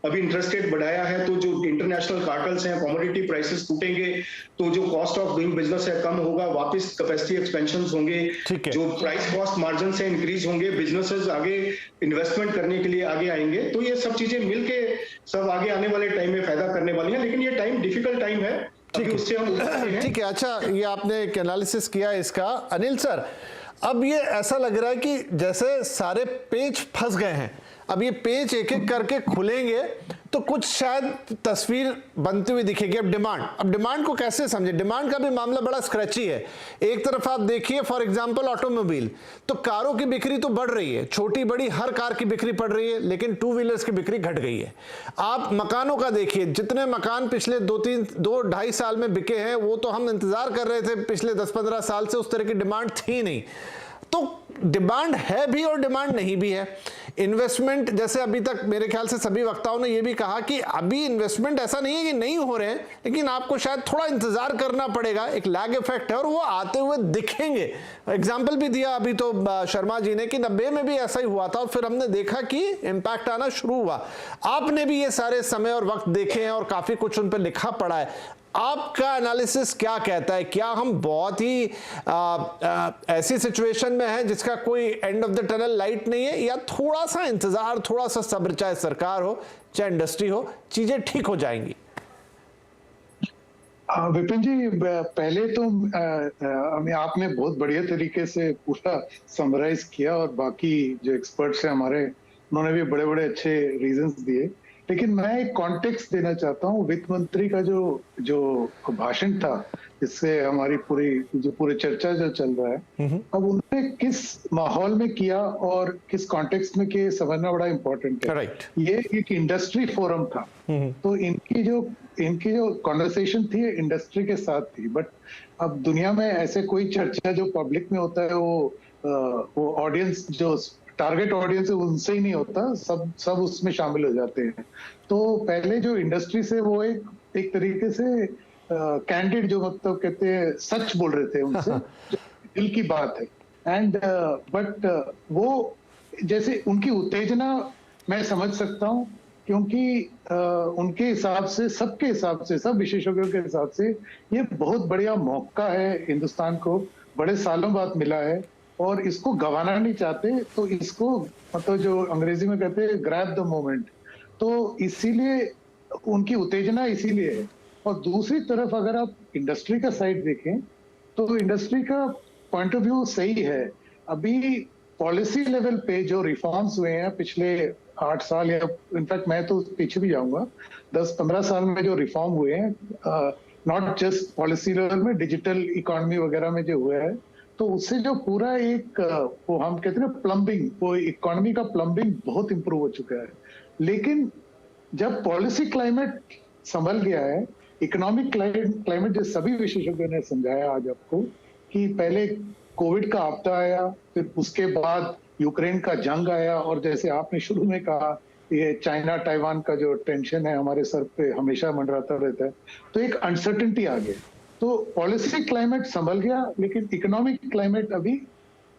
अभी इंटरेस्ट रेट बढ़ाया है तो जो इंटरनेशनल कार्टल्स हैं, कमोडिटी प्राइसेस टूटेंगे, तो जो कॉस्ट ऑफ डूइंग बिजनेस है कम होगा, वापस कैपेसिटी एक्सपेंशंस होंगे, जो प्राइस कॉस्ट मार्जिन से इंक्रीज होंगे, बिजनेसेस आगे इन्वेस्टमेंट करने के लिए आगे आएंगे। तो ये सब चीजें मिलके सब आगे आने वाले टाइम में फायदा करने वाली है। लेकिन ये टाइम डिफिकल्ट टाइम है, ठीक है। अच्छा, ये आपने एक एनालिसिस किया इसका। अनिल सर, अब ये ऐसा लग रहा है कि जैसे सारे पेच फंस गए हैं, अब ये पेच एक एक करके खुलेंगे तो कुछ शायद तस्वीर बनती हुई दिखेगी। अब डिमांड को कैसे समझे? डिमांड का भी मामला बड़ा स्क्रैची है। एक तरफ आप देखिए, फॉर एग्जांपल ऑटोमोबाइल, तो कारों की बिक्री तो बढ़ रही है, छोटी बड़ी हर कार की बिक्री बढ़ रही है, लेकिन 2 व्हीलर्स की बिक्री घट गई है। आप मकानों का देखिए, जितने मकान पिछले 2-2.5 साल में बिके हैं, वो तो हम इंतजार कर रहे थे पिछले 10-15 साल से, उस तरह की डिमांड थी नहीं। तो डिमांड है भी और डिमांड नहीं भी है। इन्वेस्टमेंट, जैसे अभी तक मेरे ख्याल से सभी वक्ताओं ने यह भी कहा कि अभी इन्वेस्टमेंट ऐसा नहीं है कि नहीं हो रहे हैं, लेकिन आपको शायद थोड़ा इंतजार करना पड़ेगा, एक लैग इफेक्ट है और वो आते हुए दिखेंगे। एग्जाम्पल भी दिया अभी तो शर्मा जी ने कि 90 में भी ऐसा ही हुआ था और फिर हमने देखा कि इंपैक्ट आना शुरू हुआ। आपने भी ये सारे समय और वक्त देखे हैं और काफी कुछ उन पर लिखा पड़ा है। आपका एनालिसिस क्या कहता है? क्या हम बहुत ही ऐसी सिचुएशन में हैं जिसका कोई end of the tunnel light नहीं है, या थोड़ा सा इंतजार, थोड़ा सा सब्र, चाहे सरकार हो चाहे इंडस्ट्री हो, चीजें ठीक हो जाएंगी? विपिन जी, पहले तो आपने बहुत बढ़िया तरीके से पूरा समराइज किया, और बाकी जो एक्सपर्ट्स हैं हमारे, उन्होंने भी बड़े बड़े अच्छे रीजंस दिए। लेकिन मैं एक कॉन्टेक्स्ट देना चाहता हूँ। वित्त मंत्री का जो भाषण था, जिससे हमारी पूरी चर्चा जो चल रहा है, अब उन्होंने किस माहौल में किया और किस कॉन्टेक्स्ट में किया, समझना बड़ा इम्पोर्टेंट है। ये एक इंडस्ट्री फोरम था, तो इनकी जो कॉन्वर्सेशन थी इंडस्ट्री के साथ थी। बट अब दुनिया में ऐसे कोई चर्चा जो पब्लिक में होता है वो ऑडियंस, जो टारगेट ऑडियंस है, उनसे ही नहीं होता, सब उसमें शामिल हो जाते हैं। तो पहले जो इंडस्ट्री से वो एक तरीके से कैंडिड, जो मतलब कहते हैं सच बोल रहे थे उनसे, जो दिल की बात है। एंड बट वो जैसे उनकी उत्तेजना मैं समझ सकता हूँ, क्योंकि उनके हिसाब से, सबके हिसाब से, सब विशेषज्ञों के हिसाब से ये बहुत बढ़िया मौका है हिंदुस्तान को, बड़े सालों बाद मिला है और इसको गंवाना नहीं चाहते। तो इसको मतलब जो अंग्रेजी में कहते हैं ग्रैब द मोमेंट, तो इसीलिए उनकी उत्तेजना इसीलिए है। और दूसरी तरफ अगर आप इंडस्ट्री का साइड देखें तो इंडस्ट्री का पॉइंट ऑफ व्यू सही है। अभी पॉलिसी लेवल पे जो रिफॉर्म्स हुए हैं पिछले 8 साल, या इनफैक्ट मैं तो पीछे भी जाऊंगा, 10-15 साल में जो रिफॉर्म हुए हैं, नॉट जस्ट पॉलिसी लेवल में, डिजिटल इकोनॉमी वगैरह में जो हुआ है, तो उससे जो पूरा एक वो हम कहते हैं प्लम्बिंग, वो इकोनॉमी का प्लम्बिंग बहुत इंप्रूव हो चुका है। लेकिन जब पॉलिसी क्लाइमेट संभल गया है, इकोनॉमिक क्लाइमेट जो सभी विशेषज्ञों ने समझाया आज आपको, कि पहले कोविड का आपदा आया, फिर उसके बाद यूक्रेन का जंग आया, और जैसे आपने शुरू में कहा ये चाइना ताइवान का जो टेंशन है हमारे सर पे हमेशा मंडराता रहता है, तो एक अनसर्टेनिटी आ गई। तो पॉलिसी क्लाइमेट संभल गया, लेकिन इकोनॉमिक क्लाइमेट अभी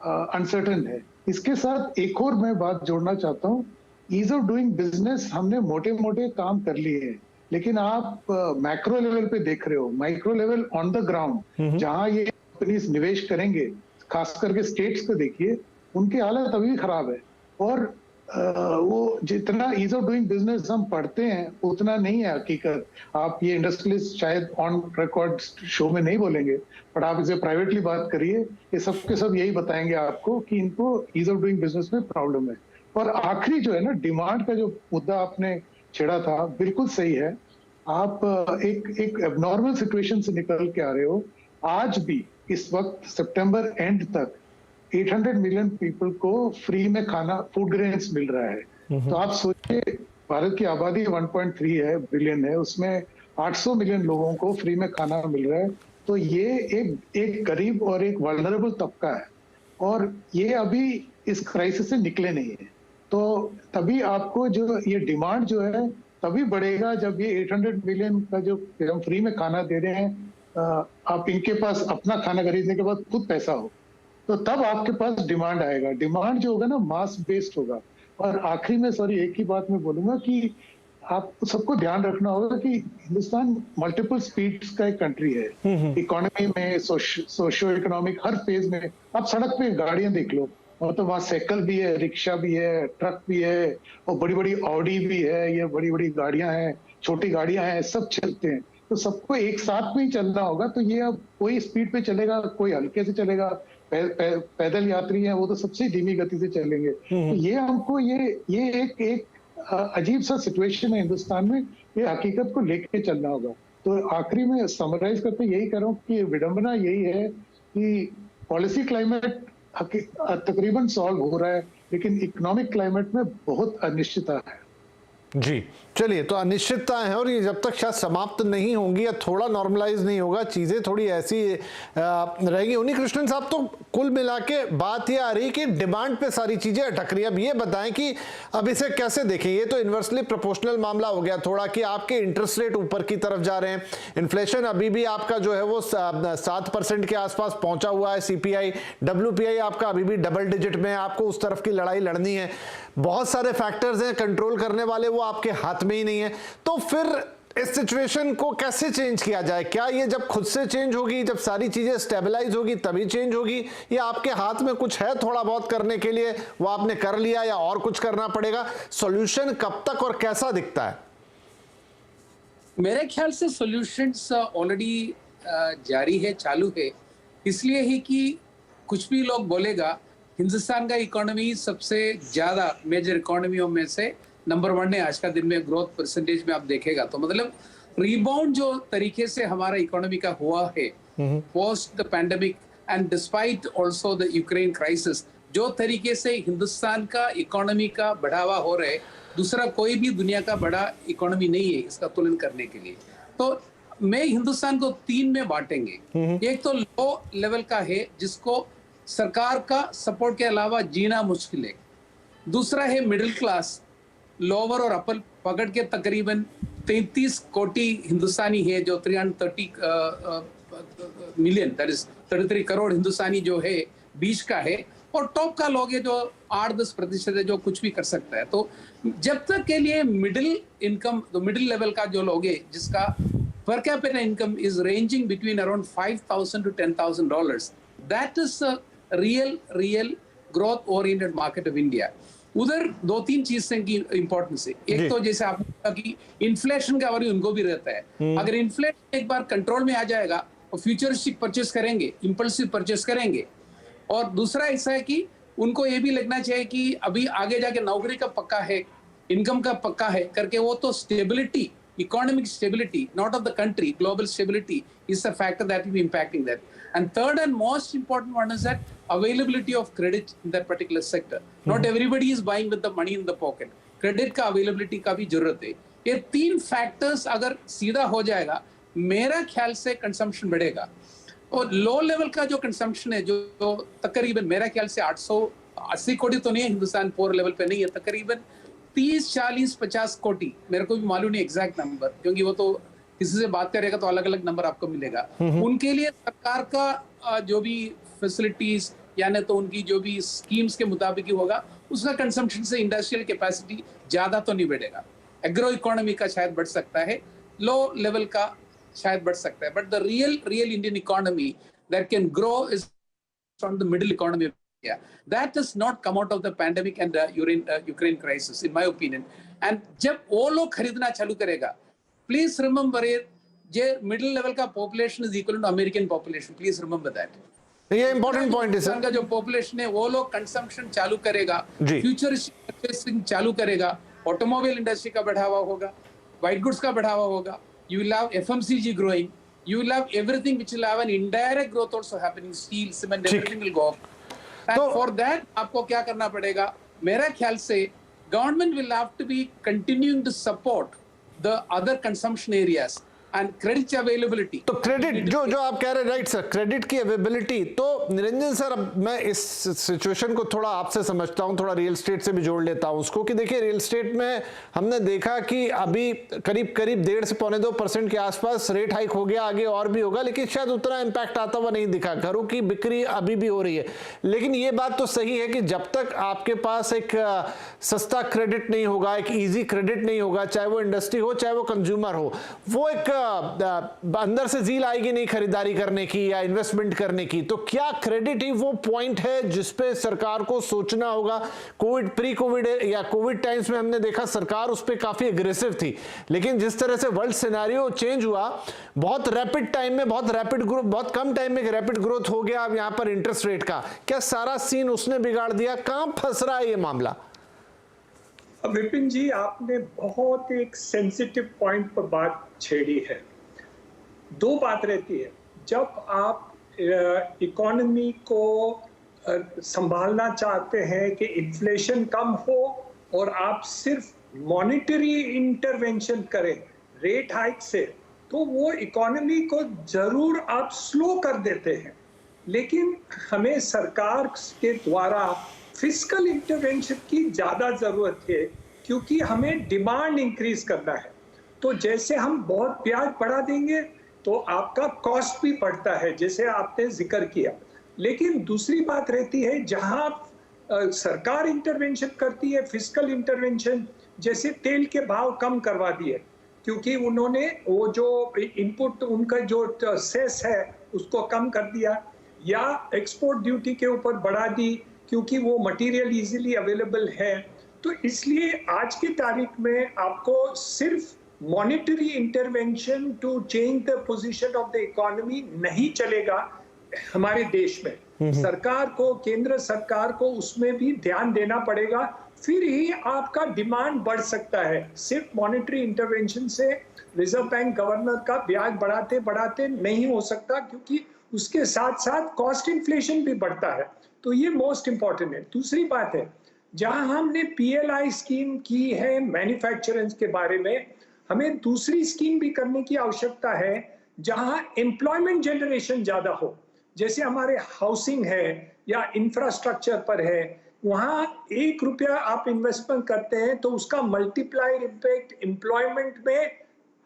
अनसर्टेन है। इसके साथ एक और मैं बात जोड़ना चाहता हूँ, ईज ऑफ डूइंग बिजनेस हमने मोटे मोटे काम कर लिए हैं, लेकिन आप मैक्रो लेवल पे देख रहे हो, micro level on the ground जहां ये कंपनीज निवेश करेंगे, खास करके स्टेट्स को देखिए, उनकी हालत अभी खराब है। और वो जितना ईज ऑफ डूइंग बिजनेस हम पढ़ते हैं उतना नहीं है हकीकत। आप ये इंडस्ट्रियलिस्ट शायद ऑन रिकॉर्ड शो में नहीं बोलेंगे, पर आप इसे प्राइवेटली बात करिए, ये सब के सब यही बताएंगे आपको कि इनको ईज ऑफ डूइंग बिजनेस में प्रॉब्लम है। और आखिरी जो है ना, डिमांड का जो मुद्दा आपने छेड़ा था, बिल्कुल सही है। आप एक एबनॉर्मल सिचुएशन से निकल के आ रहे हो। आज भी इस वक्त सितंबर एंड तक 800 मिलियन पीपल को फ्री में खाना, फूड ग्रेन्स मिल रहा है। तो आप सोचिए, भारत की आबादी 1.3 है बिलियन है, उसमें 800 मिलियन लोगों को फ्री में खाना मिल रहा है। तो ये एक गरीब और एक वल्नरेबल तबका है, और ये अभी इस क्राइसिस से निकले नहीं है। तो तभी आपको जो ये डिमांड जो है तभी बढ़ेगा जब ये 800 मिलियन का जो हम फ्री में खाना दे रहे हैं, आप इनके पास अपना खाना खरीदने के बाद खुद पैसा हो, तो तब आपके पास डिमांड आएगा। डिमांड जो होगा ना, मास बेस्ड होगा। और आखिरी में सॉरी एक ही बात मैं बोलूंगा कि आप सबको ध्यान रखना होगा कि हिंदुस्तान मल्टीपल स्पीड्स का एक कंट्री है। इकोनॉमी में, सोशियो इकोनॉमिक हर फेज में। आप सड़क पे गाड़ियां देख लो, मतलब वहाँ साइकिल भी है, रिक्शा भी है, ट्रक भी है, और बड़ी बड़ी ऑडी भी है, ये बड़ी बड़ी गाड़ियां हैं, छोटी गाड़ियां हैं, सब चलते हैं। तो सबको एक साथ में ही चलना होगा। तो ये अब कोई स्पीड पे चलेगा, कोई हल्के से चलेगा, पैदल यात्री हैं वो तो सबसे धीमी गति से चलेंगे। तो ये हमको ये एक अजीब सा सिचुएशन है हिंदुस्तान में, ये हकीकत को लेके चलना होगा। तो आखिरी में समराइज करते यही कह रहा हूँ कि विडंबना यही है कि पॉलिसी क्लाइमेट तकरीबन सॉल्व हो रहा है, लेकिन इकोनॉमिक क्लाइमेट में बहुत अनिश्चितता है। जी चलिए, तो अनिश्चितताएं हैं और ये जब तक शायद समाप्त नहीं होंगी या थोड़ा नॉर्मलाइज नहीं होगा, चीज़ें थोड़ी ऐसी रहेगी। उन्हीं कृष्णन साहब, तो कुल मिला के बात ये आ रही कि डिमांड पे सारी चीज़ें अटक रही है। अब ये बताएं कि अब इसे कैसे देखें। ये तो इन्वर्सली प्रोपोर्शनल मामला हो गया थोड़ा, कि आपके इंटरेस्ट रेट ऊपर की तरफ जा रहे हैं, इन्फ्लेशन अभी भी आपका जो है वो 7% के आसपास पहुंचा हुआ है, CPI WPI आपका अभी भी डबल डिजिट में है, आपको उस तरफ की लड़ाई लड़नी है। बहुत सारे फैक्टर्स हैं कंट्रोल करने वाले, वो आपके हाथ में ही नहीं है। तो फिर इस सिचुएशन को कैसे चेंज किया जाए? क्या ये जब खुद से चेंज होगी, जब सारी चीजें स्टेबलाइज होगी तभी चेंज होगी, या आपके हाथ में कुछ है थोड़ा बहुत करने के लिए, वो आपने कर लिया, या और कुछ करना पड़ेगा? सॉल्यूशन कब तक और कैसा दिखता है? मेरे ख्याल से सॉल्यूशंस ऑलरेडी जारी है, चालू है। इसलिए ही कि कुछ भी लोग बोलेगा, हिंदुस्तान का इकोनॉमी सबसे ज्यादा मेजर इकोनॉमियों में से नंबर 1 है आज का दिन में। ग्रोथ परसेंटेज में आप देखेगा तो मतलब रिबाउंड जो तरीके से हमारा इकोनॉमी का हुआ है post the pandemic and despite also the Ukraine crisis, जो तरीके से हिंदुस्तान का इकोनॉमी का बढ़ावा हो रहा है, दूसरा कोई भी दुनिया का बड़ा इकोनॉमी नहीं है इसका तुलन करने के लिए। तो मैं हिंदुस्तान को 3 में बांटेंगे। एक तो लो लेवल का है जिसको सरकार का सपोर्ट के अलावा जीना मुश्किल है। दूसरा है मिडिल क्लास, लोअर और अपर पकड़ के तकरीबन 33 कोटी हिंदुस्तानी है, जो 330 मिलियन, दैट इज 33 करोड़ हिंदुस्तानी जो है, बीच का है, और टॉप का लोग है जो 8-10% है जो कुछ भी कर सकता है। तो जब तक के लिए मिडिल इनकम, तो मिडिल लेवल का जो लोग है जिसका per capita income is ranging between around $5,000 to $10,000, that is a real growth oriented market of India. उधर 2-3 चीजें की इंपॉर्टेंस है। एक तो जैसे आपने कहा कि इन्फ्लेशन का वरी उनको भी रहता है। अगर इन्फ्लेशन एक बार कंट्रोल में आ जाएगा तो फ्यूचरिस्टिक परचेस करेंगे, इंपल्सिव परचेस करेंगे। और दूसरा ऐसा है कि उनको ये भी लगना चाहिए कि अभी आगे जाके नौकरी का पक्का है, इनकम का पक्का है करके, वो तो stability, economic stability, not of the country, global stability is a factor that will be impacting that. And third and most important one is that availability of credit in that particular sector. Not everybody is buying with the money in the pocket. Credit का availability का भी जरूरत है। ये 3 factors अगर सीधा हो जाएगा, मेरा ख्याल से consumption बढ़ेगा। और लो लेवल का जो कंजम्पशन है, जो तकरीबन मेरा ख्याल से 880 कोटी तो नहीं है, हिंदुस्तान पोर लेवल पे नहीं है, तकरीबन 30, 40, 50 कोटी, मेरे को भी मालूम नहीं एग्जैक्ट नंबर, क्योंकि वो तो किसी से बात करेगा तो अलग अलग नंबर आपको मिलेगा। उनके लिए सरकार का जो भी फैसिलिटीज यानी तो उनकी जो भी स्कीम्स के मुताबिक ही होगा, उसका कंजम्पशन से इंडस्ट्रियल कैपेसिटी ज्यादा तो नहीं बढ़ेगा। एग्रो इकोनॉमी का शायद बढ़ सकता है, लो लेवल का शायद बढ़ सकता है, but the real Indian economy that can grow is from the middle economy. Yeah, that does not come out of the pandemic and Ukraine crisis, in my opinion. And जब वो लोग खरीदना चालू करेगा, please remember it, J middle level का population is equal to American population. Please remember that. ये important point है सर। का जो population है, वो लोग consumption चालू करेगा, futuristic purchasing चालू करेगा, automobile industry का बढ़ावा होगा, white goods का बढ़ावा होगा, you will have FMCG growing, you will have everything which will have an indirect growth also happening, steel, cement, everything will go up. And for that आपको क्या करना पड़ेगा? मेरा ख्याल से government will have to be continuing to support the other consumption areas and credit availability. तो क्रेडिट जो आप कह रहे हैं, राइट सर, क्रेडिट की अवेलेबिलिटी। तो निरंजन सर, अब मैं इस सिचुएशन को थोड़ा आपसे समझता हूं, थोड़ा रियल स्टेट से भी जोड़ लेता हूं उसको, कि देखिए रियल स्टेट में हमने देखा कि अभी करीब 1.5 से 1.25% के आसपास रेट हाइक हो गया, आगे और भी होगा, लेकिन शायद उतना इम्पैक्ट आता हुआ नहीं दिखा। घरों की बिक्री अभी भी हो रही है, लेकिन ये बात तो सही है कि जब तक आपके पास एक सस्ता क्रेडिट नहीं होगा, एक ईजी क्रेडिट नहीं होगा, चाहे वो इंडस्ट्री हो चाहे वो कंज्यूमर हो, वो एक अंदर से जील आएगी नहीं खरीदारी करने की या इन्वेस्टमेंट करने की। तो क्या क्रेडिट ही वो पॉइंट है जिसपे सरकार को सोचना होगा? कोविड, प्री कोविड या कोविड टाइम्स में हमने देखा सरकार उस पर काफी एग्रेसिव थी, लेकिन जिस तरह से वर्ल्ड सिनेरियो चेंज हुआ, बहुत रैपिड टाइम में, बहुत रैपिड ग्रोथ, बहुत कम टाइम में रैपिड ग्रोथ हो गया। अब यहां पर इंटरेस्ट रेट का क्या सारा सीन उसने बिगाड़ दिया? कहां फंस रहा है ये मामला? विपिन जी, आपने बहुत एक सेंसिटिव पॉइंट पर बात छेड़ी है। 2 बात रहती है, जब आप इकोनॉमी को संभालना चाहते हैं कि इन्फ्लेशन कम हो और आप सिर्फ मॉनेटरी इंटरवेंशन करें रेट हाइक से, तो वो इकोनॉमी को जरूर आप स्लो कर देते हैं। लेकिन हमें सरकार के द्वारा फिस्कल इंटरवेंशन की ज्यादा जरूरत है, क्योंकि हमें डिमांड इंक्रीज करना है। तो जैसे हम बहुत ब्याज बढ़ा देंगे तो आपका कॉस्ट भी बढ़ता है, जैसे आपने जिक्र किया। लेकिन दूसरी बात रहती है, जहां सरकार इंटरवेंशन करती है, फिस्कल इंटरवेंशन, जैसे तेल के भाव कम करवा दिए क्योंकि उन्होंने वो जो इनपुट उनका जो सेस है उसको कम कर दिया, या एक्सपोर्ट ड्यूटी के ऊपर बढ़ा दी क्योंकि वो मटेरियल इजीली अवेलेबल है। तो इसलिए आज की तारीख में आपको सिर्फ monetary intervention to change the position of the economy नहीं चलेगा हमारे देश में। सरकार को, केंद्र सरकार को उसमें भी ध्यान देना पड़ेगा, फिर ही आपका डिमांड बढ़ सकता है। सिर्फ मॉनेटरी इंटरवेंशन से रिजर्व बैंक गवर्नर का ब्याज बढ़ाते बढ़ाते नहीं हो सकता, क्योंकि उसके साथ साथ कॉस्ट इन्फ्लेशन भी बढ़ता है। तो ये मोस्ट इंपॉर्टेंट है। दूसरी बात है, जहां हमने PLI स्कीम की है मैन्युफैक्चरर्स के बारे में, हमें दूसरी स्कीम भी करने की आवश्यकता है जहां एम्प्लॉयमेंट जनरेशन ज्यादा हो। जैसे हमारे हाउसिंग है या इंफ्रास्ट्रक्चर पर है, वहां 1 रुपया आप इन्वेस्टमेंट करते हैं तो उसका मल्टीप्लायर इम्पैक्ट एम्प्लॉयमेंट में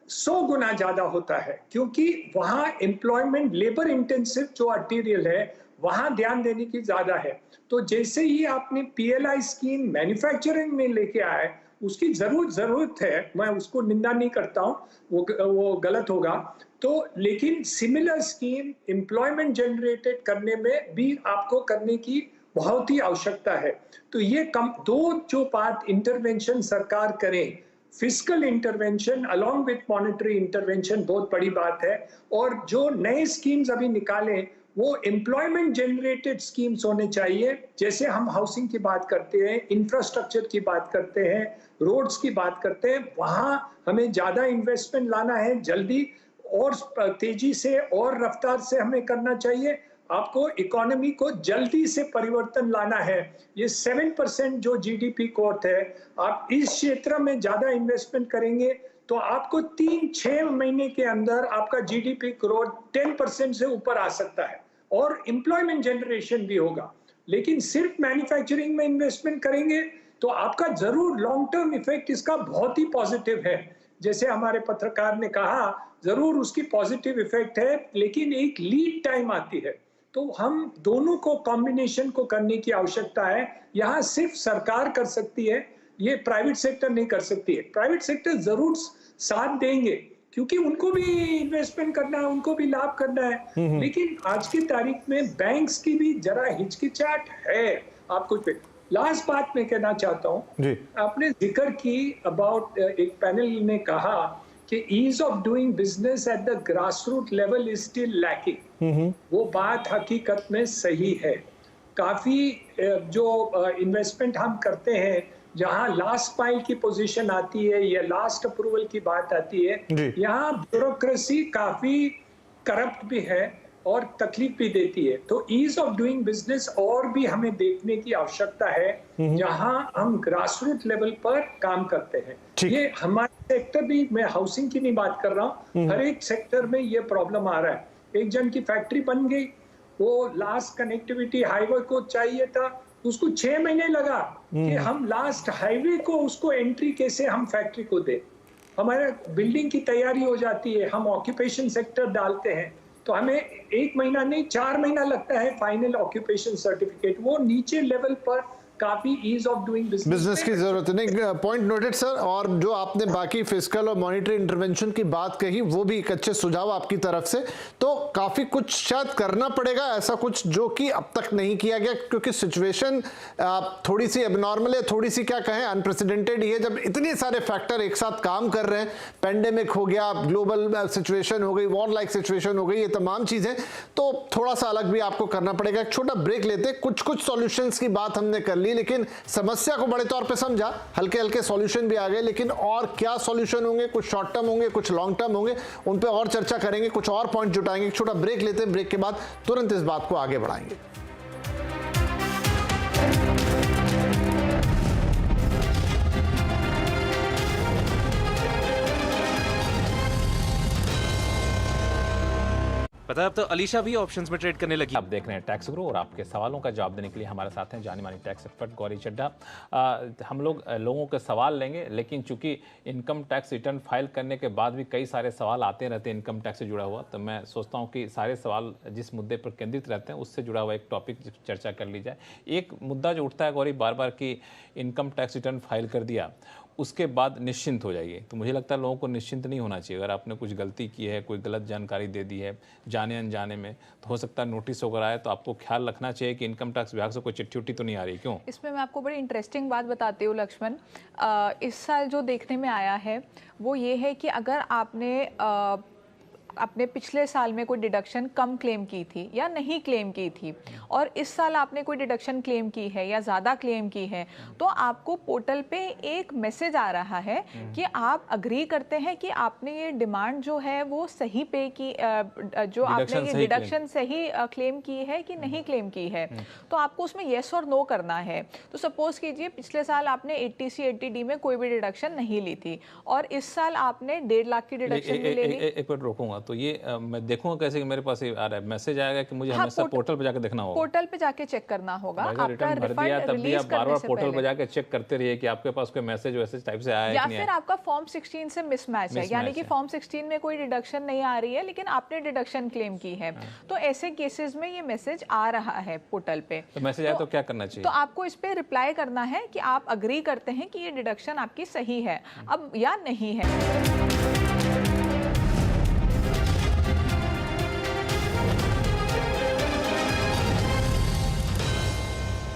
100 गुना ज्यादा होता है, क्योंकि वहां एम्प्लॉयमेंट लेबर इंटेंसिव जो मटीरियल है वहां ध्यान देने की ज्यादा है। तो जैसे ही आपने PLI स्कीम मैन्युफैक्चरिंग में लेके आए, उसकी जरूरत है, मैं उसको निंदा नहीं करता हूं, वो गलत होगा। तो लेकिन सिमिलर स्कीम एम्प्लॉयमेंट जनरेटेड करने में भी आपको करने की बहुत ही आवश्यकता है। तो ये दो जो बात इंटरवेंशन सरकार करे, fiscal intervention along with monetary intervention, बहुत बड़ी बात है। और जो नए स्कीम्स अभी निकाले वो एम्प्लॉयमेंट जनरेटेड स्कीम्स होने चाहिए। जैसे हम हाउसिंग की बात करते हैं, इंफ्रास्ट्रक्चर की बात करते हैं, रोड्स की बात करते हैं, वहां हमें ज्यादा इन्वेस्टमेंट लाना है, जल्दी और तेजी से और रफ्तार से हमें करना चाहिए। आपको इकोनॉमी को जल्दी से परिवर्तन लाना है। ये 7% जो GDP ग्रोथ है, आप इस क्षेत्र में ज्यादा इन्वेस्टमेंट करेंगे तो आपको 3-6 महीने के अंदर आपका GDP ग्रोथ 10% से ऊपर आ सकता है और एम्प्लॉयमेंट जनरेशन भी होगा। लेकिन सिर्फ मैन्युफैक्चरिंग में इन्वेस्टमेंट करेंगे तो आपका जरूर लॉन्ग टर्म इफेक्ट इसका बहुत ही पॉजिटिव है। जैसे हमारे पत्रकार ने कहा, जरूर उसकी पॉजिटिव इफेक्ट है, लेकिन एक लीड टाइम आती है। तो हम दोनों को कॉम्बिनेशन को करने की आवश्यकता है। यहाँ सिर्फ सरकार कर सकती है, ये प्राइवेट सेक्टर नहीं कर सकती है। प्राइवेट सेक्टर जरूर साथ देंगे क्योंकि उनको भी इन्वेस्टमेंट करना है, उनको भी लाभ करना है। लेकिन आज की तारीख में बैंक्स की भी जरा हिचकिचाहट है। आपको लास्ट बात मैं कहना चाहता हूँ, आपने जिक्र की अबाउट, एक पैनल ने कहा कि ease of doing business at the grassroot level is still lacking. वो बात हकीकत में सही है। काफी जो इन्वेस्टमेंट हम करते हैं, जहां लास्ट माइल की पोजीशन आती है या लास्ट अप्रूवल की बात आती है, यहाँ ब्यूरोक्रेसी काफी करप्ट भी है और तकलीफ भी देती है। तो ईज ऑफ डूइंग बिजनेस और भी हमें देखने की आवश्यकता है, जहां हम ग्रासरूट लेवल पर काम करते हैं। ये हमारे सेक्टर भी, मैं हाउसिंग की नहीं बात कर रहा हूँ, हर एक सेक्टर में ये प्रॉब्लम आ रहा है। एक जन की फैक्ट्री बन गई, वो लास्ट कनेक्टिविटी हाईवे को चाहिए था, उसको 6 महीने लगा कि हम लास्ट हाईवे को उसको एंट्री कैसे हम फैक्ट्री को दे। हमारे बिल्डिंग की तैयारी हो जाती है, हम ऑक्यूपेशन सेक्टर डालते हैं तो हमें 1 महीना नहीं 4 महीना लगता है फाइनल ऑक्यूपेशन सर्टिफिकेट। वो नीचे लेवल पर काफी ईज ऑफ डूइंग बिजनेस की जरूरत नहीं। Point noted sir. और जो आपने बाकी फिस्कल और मॉनेटरी इंटरवेंशन की बात कही, वो भी एक अच्छे सुझाव आपकी तरफ से। तो काफी कुछ शायद करना पड़ेगा ऐसा कुछ जो कि अब तक नहीं किया गया, क्योंकि सिचुएशन थोड़ी सी एबनॉर्मल है, थोड़ी सी क्या कहें अनप्रेसिडेंटेड ही है। जब इतने सारे फैक्टर एक साथ काम कर रहे हैं, पेंडेमिक हो गया, ग्लोबल सिचुएशन हो गई, वॉर लाइक सिचुएशन हो गई, ये तमाम चीजें, तो थोड़ा सा अलग भी आपको करना पड़ेगा। एक छोटा ब्रेक लेते, कुछ सॉल्यूशंस की बात हमने कर ली, लेकिन समस्या को बड़े तौर पे समझा, हल्के हल्के सॉल्यूशन भी आ गए, लेकिन और क्या सॉल्यूशन होंगे, कुछ शॉर्ट टर्म होंगे, कुछ लॉन्ग टर्म होंगे, उन पे और चर्चा करेंगे, कुछ और पॉइंट जुटाएंगे। एक छोटा ब्रेक लेते हैं, ब्रेक के बाद तुरंत इस बात को आगे बढ़ाएंगे। पता है, अब तो अलीशा भी ऑप्शंस में ट्रेड करने लगी। आप देख रहे हैं टैक्स गुरु और आपके सवालों का जवाब देने के लिए हमारे साथ हैं जानी मानी टैक्स एक्सपर्ट गौरी चड्ढा। हम लोगों के सवाल लेंगे, लेकिन चूंकि इनकम टैक्स रिटर्न फाइल करने के बाद भी कई सारे सवाल आते रहते हैं इनकम टैक्स से जुड़ा हुआ, तो मैं सोचता हूँ कि सारे सवाल जिस मुद्दे पर केंद्रित रहते हैं उससे जुड़ा हुआ एक टॉपिक चर्चा कर ली जाए। एक मुद्दा जो उठता है गौरी बार बार कि इनकम टैक्स रिटर्न फाइल कर दिया उसके बाद निश्चिंत हो जाइए, तो मुझे लगता है लोगों को निश्चिंत नहीं होना चाहिए। अगर आपने कुछ गलती की है, कोई गलत जानकारी दे दी है जाने अनजाने में, तो हो सकता है नोटिस वगैरह आए, तो आपको ख्याल रखना चाहिए कि इनकम टैक्स विभाग से कोई चिट्ठी उट्ठी तो नहीं आ रही। क्यों? इसमें मैं आपको बड़ी इंटरेस्टिंग बात बताती हूँ लक्ष्मण। इस साल जो देखने में आया है वो ये है कि अगर आपने अपने पिछले साल में कोई डिडक्शन कम क्लेम की थी या नहीं क्लेम की थी और इस साल आपने कोई डिडक्शन क्लेम की है या ज़्यादा क्लेम की है, तो आपको पोर्टल पे एक मैसेज आ रहा है कि आप अग्री करते हैं कि आपने ये डिमांड जो है वो सही पे की, जो आपने ये डिडक्शन सही क्लेम की है कि नहीं क्लेम की है। तो आपको उसमें येस और नो करना है। तो सपोज कीजिए पिछले साल आपने 80C 80D में कोई भी डिडक्शन नहीं ली थी और इस साल आपने 1.5 लाख की डिडक्शन ले ली। एक मिनट रोकूंगा, तो ये मैं देखूंगा कैसे कि मेरे पास ये आ रहा है मैसेज आएगा कि मुझे हमेशा पोर्टल पे जाके देखना होगा? पोर्टल पे जाके चेक करना होगा। आपका रिटर्न भर दिया तब भी आप बार-बार पोर्टल पे जाके चेक करते रहिए कि आपके पास कोई मैसेज वैसे टाइप से आया है या कि नहीं, फिर आपका फॉर्म 16 से मिसमैच है, यानी कि फॉर्म 16 में कोई डिडक्शन नहीं आ रही है लेकिन आपने डिडक्शन क्लेम की है। तो ऐसे केसेस में ये मैसेज आ रहा है पोर्टल पे, तो मैसेज आए तो क्या करना चाहिए? तो आपको इस पे रिप्लाई करना है कि आप अग्री करते हैं कि ये डिडक्शन आपकी सही है अब या नहीं है।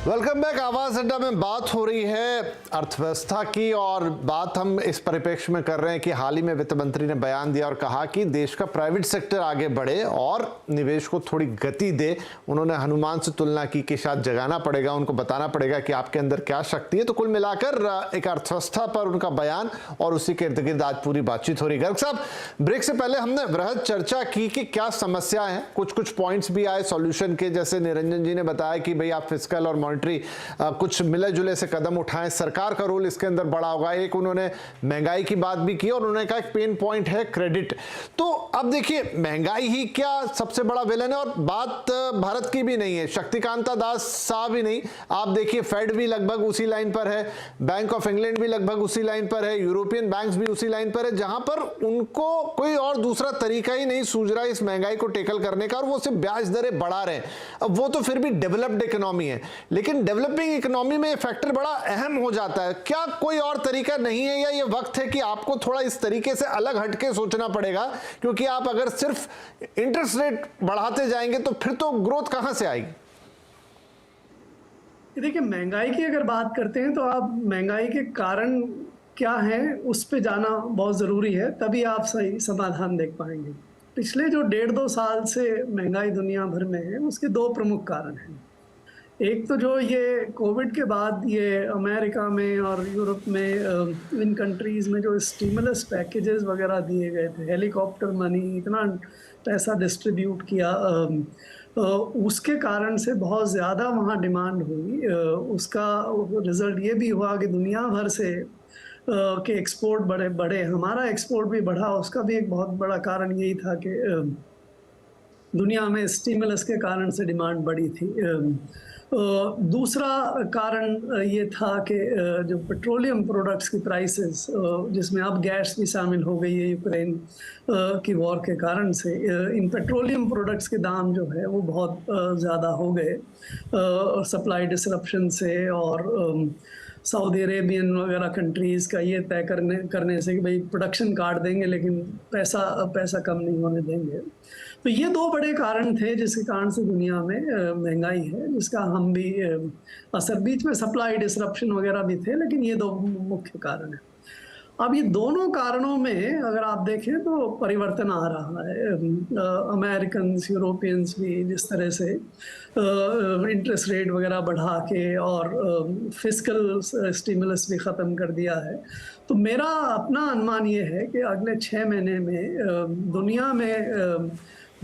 Welcome back. आवाज अड्डा में बात हो रही है अर्थव्यवस्था की और बात हम इस परिप्रेक्ष्य में कर रहे हैं कि हाल ही में वित्त मंत्री ने बयान दिया और कहा कि देश का प्राइवेट सेक्टर आगे बढ़े और निवेश को थोड़ी गति दे। उन्होंने हनुमान से तुलना की कि शायद जगाना पड़ेगा, उनको बताना पड़ेगा कि आपके अंदर क्या शक्ति है। तो कुल मिलाकर एक अर्थव्यवस्था पर उनका बयान और उसी के इर्द गिर्द आज पूरी बातचीत हो रही है। गर्ग साहब, ब्रेक से पहले हमने वृहद चर्चा की कि क्या समस्या है, कुछ पॉइंट्स भी आए सॉल्यूशन के, जैसे निरंजन जी ने बताया कि भाई आप फिस्कल और कुछ मिले जुले से कदम उठाएं, सरकार का रोल इसके अंदर बड़ा होगा। एक उन्होंने महंगाई की बात भी की और उन्होंने कहा एक पेन पॉइंट है क्रेडिट। तो अब देखिए, महंगाई ही क्या सबसे बड़ा विलन है? और बात भारत की भी नहीं है, शक्तिकांता दास साहब ही नहीं, आप देखिए फेड भी लगभग उसी लाइन पर है, बैंक ऑफ इंग्लैंड भी लगभग उसी लाइन पर है, यूरोपियन बैंक्स भी उसी लाइन पर है, जहां पर उनको कोई और दूसरा तरीका ही नहीं सूझ रहा इस महंगाई को टेकल करने का, और वो सिर्फ ब्याज दरें बढ़ा रहे हैं। अब वो तो फिर भी डेवलप्ड इकोनॉमी है, लेकिन डेवलपिंग इकोनॉमी में फैक्टर बड़ा अहम हो जाता है। क्या कोई और तरीका नहीं है या ये वक्त है कि आपको थोड़ा इस तरीके से अलग हटके सोचना पड़ेगा? क्योंकि आप अगर सिर्फ इंटरेस्ट रेट बढ़ाते जाएंगे तो फिर तो ग्रोथ कहां से आएगी? देखिए, महंगाई की अगर बात करते हैं तो आप महंगाई के कारण क्या है उस पे जाना बहुत ज़रूरी है, तभी आप सही समाधान देख पाएंगे। पिछले जो 1.5-2 साल से महंगाई दुनिया भर में है, उसके 2 प्रमुख कारण हैं। एक तो जो ये कोविड के बाद ये अमेरिका में और यूरोप में इन कंट्रीज़ में जो स्टिमुलस पैकेजेस वगैरह दिए गए थे, हेलीकॉप्टर मनी, इतना पैसा डिस्ट्रीब्यूट किया, उसके कारण से बहुत ज़्यादा वहाँ डिमांड हुई। उसका रिज़ल्ट ये भी हुआ कि दुनिया भर से के एक्सपोर्ट बढ़े, हमारा एक्सपोर्ट भी बढ़ा। उसका भी एक बहुत बड़ा कारण यही था कि दुनिया में स्टिमुलस के कारण से डिमांड बढ़ी थी। दूसरा कारण ये था कि जो पेट्रोलियम प्रोडक्ट्स की प्राइसेस, जिसमें अब गैस भी शामिल हो गई है यूक्रेन की वॉर के कारण से, इन पेट्रोलियम प्रोडक्ट्स के दाम जो है वो बहुत ज़्यादा हो गए सप्लाई डिसरप्शन से, और सऊदी अरेबियन वगैरह कंट्रीज़ का ये तय करने से कि भाई प्रोडक्शन काट देंगे लेकिन पैसा कम नहीं होने देंगे। तो ये 2 बड़े कारण थे जिसके कारण से दुनिया में महंगाई है, जिसका हम भी असर, बीच में सप्लाई डिसरप्शन वगैरह भी थे, लेकिन ये 2 मुख्य कारण हैं। अब ये दोनों कारणों में अगर आप देखें तो परिवर्तन आ रहा है। अमेरिकन, यूरोपियंस भी जिस तरह से इंटरेस्ट रेट वगैरह बढ़ा के और फिस्कल स्टिमुलस भी ख़त्म कर दिया है, तो मेरा अपना अनुमान ये है कि अगले 6 महीने में दुनिया में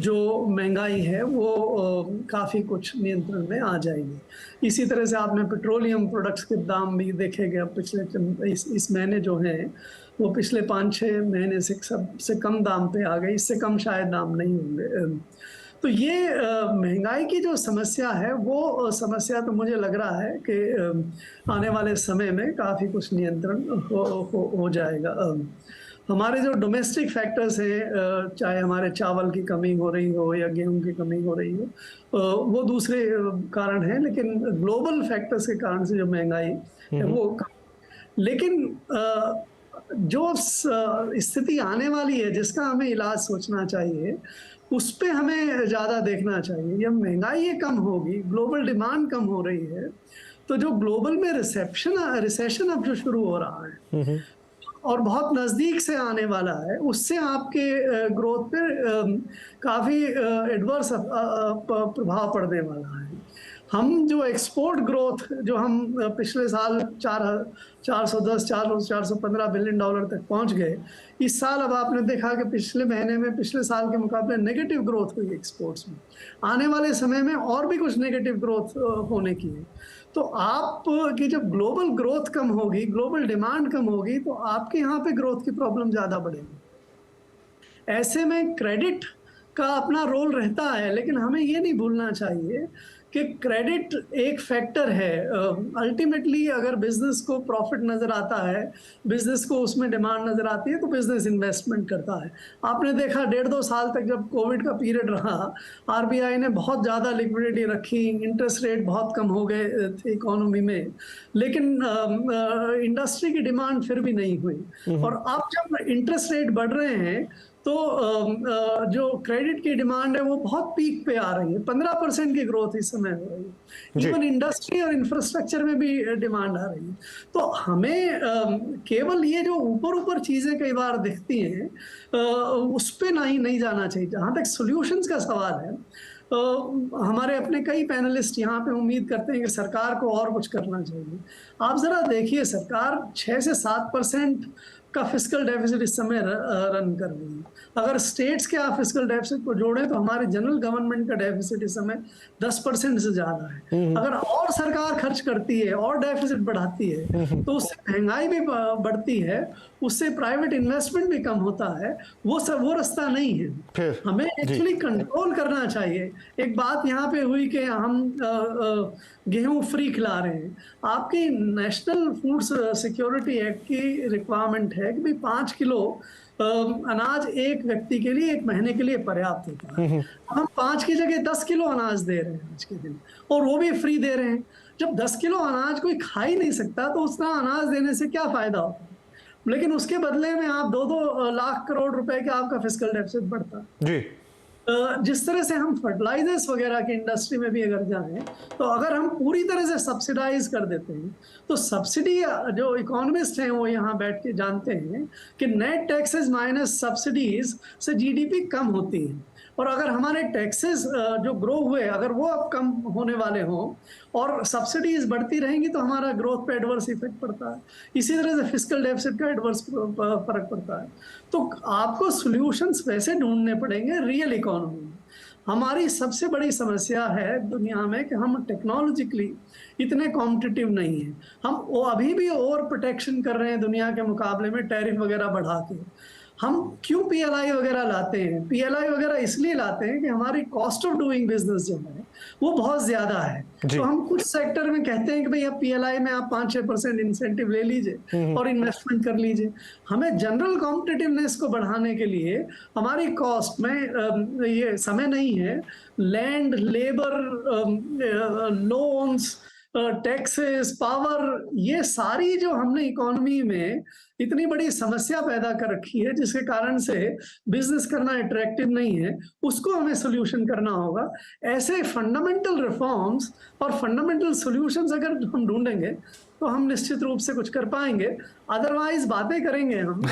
जो महंगाई है वो काफ़ी कुछ नियंत्रण में आ जाएगी। इसी तरह से आपने पेट्रोलियम प्रोडक्ट्स के दाम भी देखेंगे, अब पिछले इस महीने जो हैं वो पिछले 5-6 महीने से सबसे कम दाम पे आ गए, इससे कम शायद दाम नहीं होंगे। तो ये महंगाई की जो समस्या है वो समस्या तो मुझे लग रहा है कि आने वाले समय में काफ़ी कुछ नियंत्रण हो जाएगा। हमारे जो डोमेस्टिक फैक्टर्स हैं, चाहे हमारे चावल की कमी हो रही हो या गेहूं की कमी हो रही हो, वो दूसरे कारण हैं, लेकिन ग्लोबल फैक्टर्स के कारण से जो महंगाई है वो कम। लेकिन जो स्थिति आने वाली है जिसका हमें इलाज सोचना चाहिए, उस पे हमें ज़्यादा देखना चाहिए। जब महंगाई कम होगी, ग्लोबल डिमांड कम हो रही है, तो जो ग्लोबल में रिसेशन अब जो शुरू हो रहा है और बहुत नज़दीक से आने वाला है, उससे आपके ग्रोथ पे काफ़ी एडवर्स प्रभाव पड़ने वाला है। हम जो एक्सपोर्ट ग्रोथ जो हम पिछले साल 415 बिलियन डॉलर तक पहुंच गए, इस साल अब आपने देखा कि पिछले महीने में पिछले साल के मुकाबले नेगेटिव ग्रोथ हुई एक्सपोर्ट्स में। आने वाले समय में और भी कुछ नेगेटिव ग्रोथ होने की है। तो आप की जब ग्लोबल ग्रोथ कम होगी, ग्लोबल डिमांड कम होगी, तो आपके यहाँ पे ग्रोथ की प्रॉब्लम ज़्यादा बढ़ेगी। ऐसे में क्रेडिट का अपना रोल रहता है, लेकिन हमें ये नहीं भूलना चाहिए कि क्रेडिट एक फैक्टर है। अल्टीमेटली अगर बिजनेस को प्रॉफिट नज़र आता है, बिजनेस को उसमें डिमांड नज़र आती है, तो बिजनेस इन्वेस्टमेंट करता है। आपने देखा 1.5-2 साल तक जब कोविड का पीरियड रहा, आरबीआई ने बहुत ज़्यादा लिक्विडिटी रखी, इंटरेस्ट रेट बहुत कम हो गए थे इकोनॉमी में, लेकिन इंडस्ट्री की डिमांड फिर भी नहीं हुई। और अब जब इंटरेस्ट रेट बढ़ रहे हैं तो जो क्रेडिट की डिमांड है वो बहुत पीक पे आ रही है। 15% की ग्रोथ इस समय हो रही है। इवन इंडस्ट्री और इंफ्रास्ट्रक्चर में भी डिमांड आ रही है। तो हमें केवल ये जो ऊपर चीजें कई बार दिखती हैं उस पे नहीं जाना चाहिए। जहाँ तक सॉल्यूशंस का सवाल है, हमारे अपने कई पैनलिस्ट यहाँ पे उम्मीद करते हैं कि सरकार को और कुछ करना चाहिए। आप जरा देखिए, सरकार 6 से 7% का फिस्कल डेफिसिट इस समय रन कर रही है। अगर स्टेट्स के आप फिस्कल डेफिसिट को जोड़ें तो हमारे जनरल गवर्नमेंट का डेफिसिट इस समय 10% से ज्यादा है। अगर और सरकार खर्च करती है और डेफिसिट बढ़ाती है तो उससे महंगाई भी बढ़ती है, उससे प्राइवेट इन्वेस्टमेंट भी कम होता है। वो रास्ता नहीं है। हमें एक्चुअली कंट्रोल करना चाहिए। एक बात यहाँ पे हुई कि हम गेहूं फ्री खिला रहे हैं। आपकी नेशनल फूड सिक्योरिटी एक्ट की रिक्वायरमेंट है कि भाई 5 किलो अनाज एक व्यक्ति के लिए 1 महीने के लिए पर्याप्त होता है। हम 5 की जगह 10 किलो अनाज दे रहे हैं आज के दिन, और वो भी फ्री दे रहे हैं। जब 10 किलो अनाज कोई खा ही नहीं सकता तो उतना अनाज देने से क्या फायदा होता है? लेकिन उसके बदले में आप 2-2 लाख करोड़ रुपए का आपका फिस्कल डेफिसिट बढ़ता है। जिस तरह से हम फर्टिलाइजर्स वगैरह की इंडस्ट्री में भी अगर जाएं, तो अगर हम पूरी तरह से सब्सिडाइज कर देते हैं तो सब्सिडी, जो इकोनॉमिस्ट हैं वो यहाँ बैठ के जानते हैं कि नेट टैक्सेस माइनस सब्सिडीज से जीडीपी कम होती है। और अगर हमारे टैक्सेस जो ग्रो हुए अगर वो अब कम होने वाले हों और सब्सिडीज बढ़ती रहेंगी तो हमारा ग्रोथ पे एडवर्स इफेक्ट पड़ता है। इसी तरह से फिस्कल डेफिसिट का एडवर्स फर्क पड़ता है। तो आपको सॉल्यूशंस वैसे ढूंढने पड़ेंगे रियल इकोनॉमी में। हमारी सबसे बड़ी समस्या है दुनिया में कि हम टेक्नोलॉजिकली इतने कॉम्पिटिटिव नहीं हैं। हम अभी भी ओवर प्रोटेक्शन कर रहे हैं दुनिया के मुकाबले में, टैरिफ वगैरह बढ़ा के। हम क्यों पीएलआई वगैरह लाते हैं? पीएलआई वगैरह इसलिए लाते हैं कि हमारी कॉस्ट ऑफ डूइंग बिजनेस जो है वो बहुत ज्यादा है। तो हम कुछ सेक्टर में कहते हैं कि भाई अब पीएलआई में आप 5-6% इंसेंटिव ले लीजिए और इन्वेस्टमेंट कर लीजिए। हमें जनरल कॉम्पिटिटिवनेस को बढ़ाने के लिए हमारी कॉस्ट में ये समय नहीं है। Land, labour, loans, taxes, power, ये सारी जो हमने इकोनॉमी में इतनी बड़ी समस्या पैदा कर रखी है जिसके कारण से बिजनेस करना अट्रैक्टिव नहीं है, उसको हमें सोल्यूशन करना होगा। ऐसे फंडामेंटल रिफॉर्म्स और फंडामेंटल सॉल्यूशंस अगर हम ढूंढेंगे तो हम निश्चित रूप से कुछ कर पाएंगे। अदरवाइज बातें करेंगे हम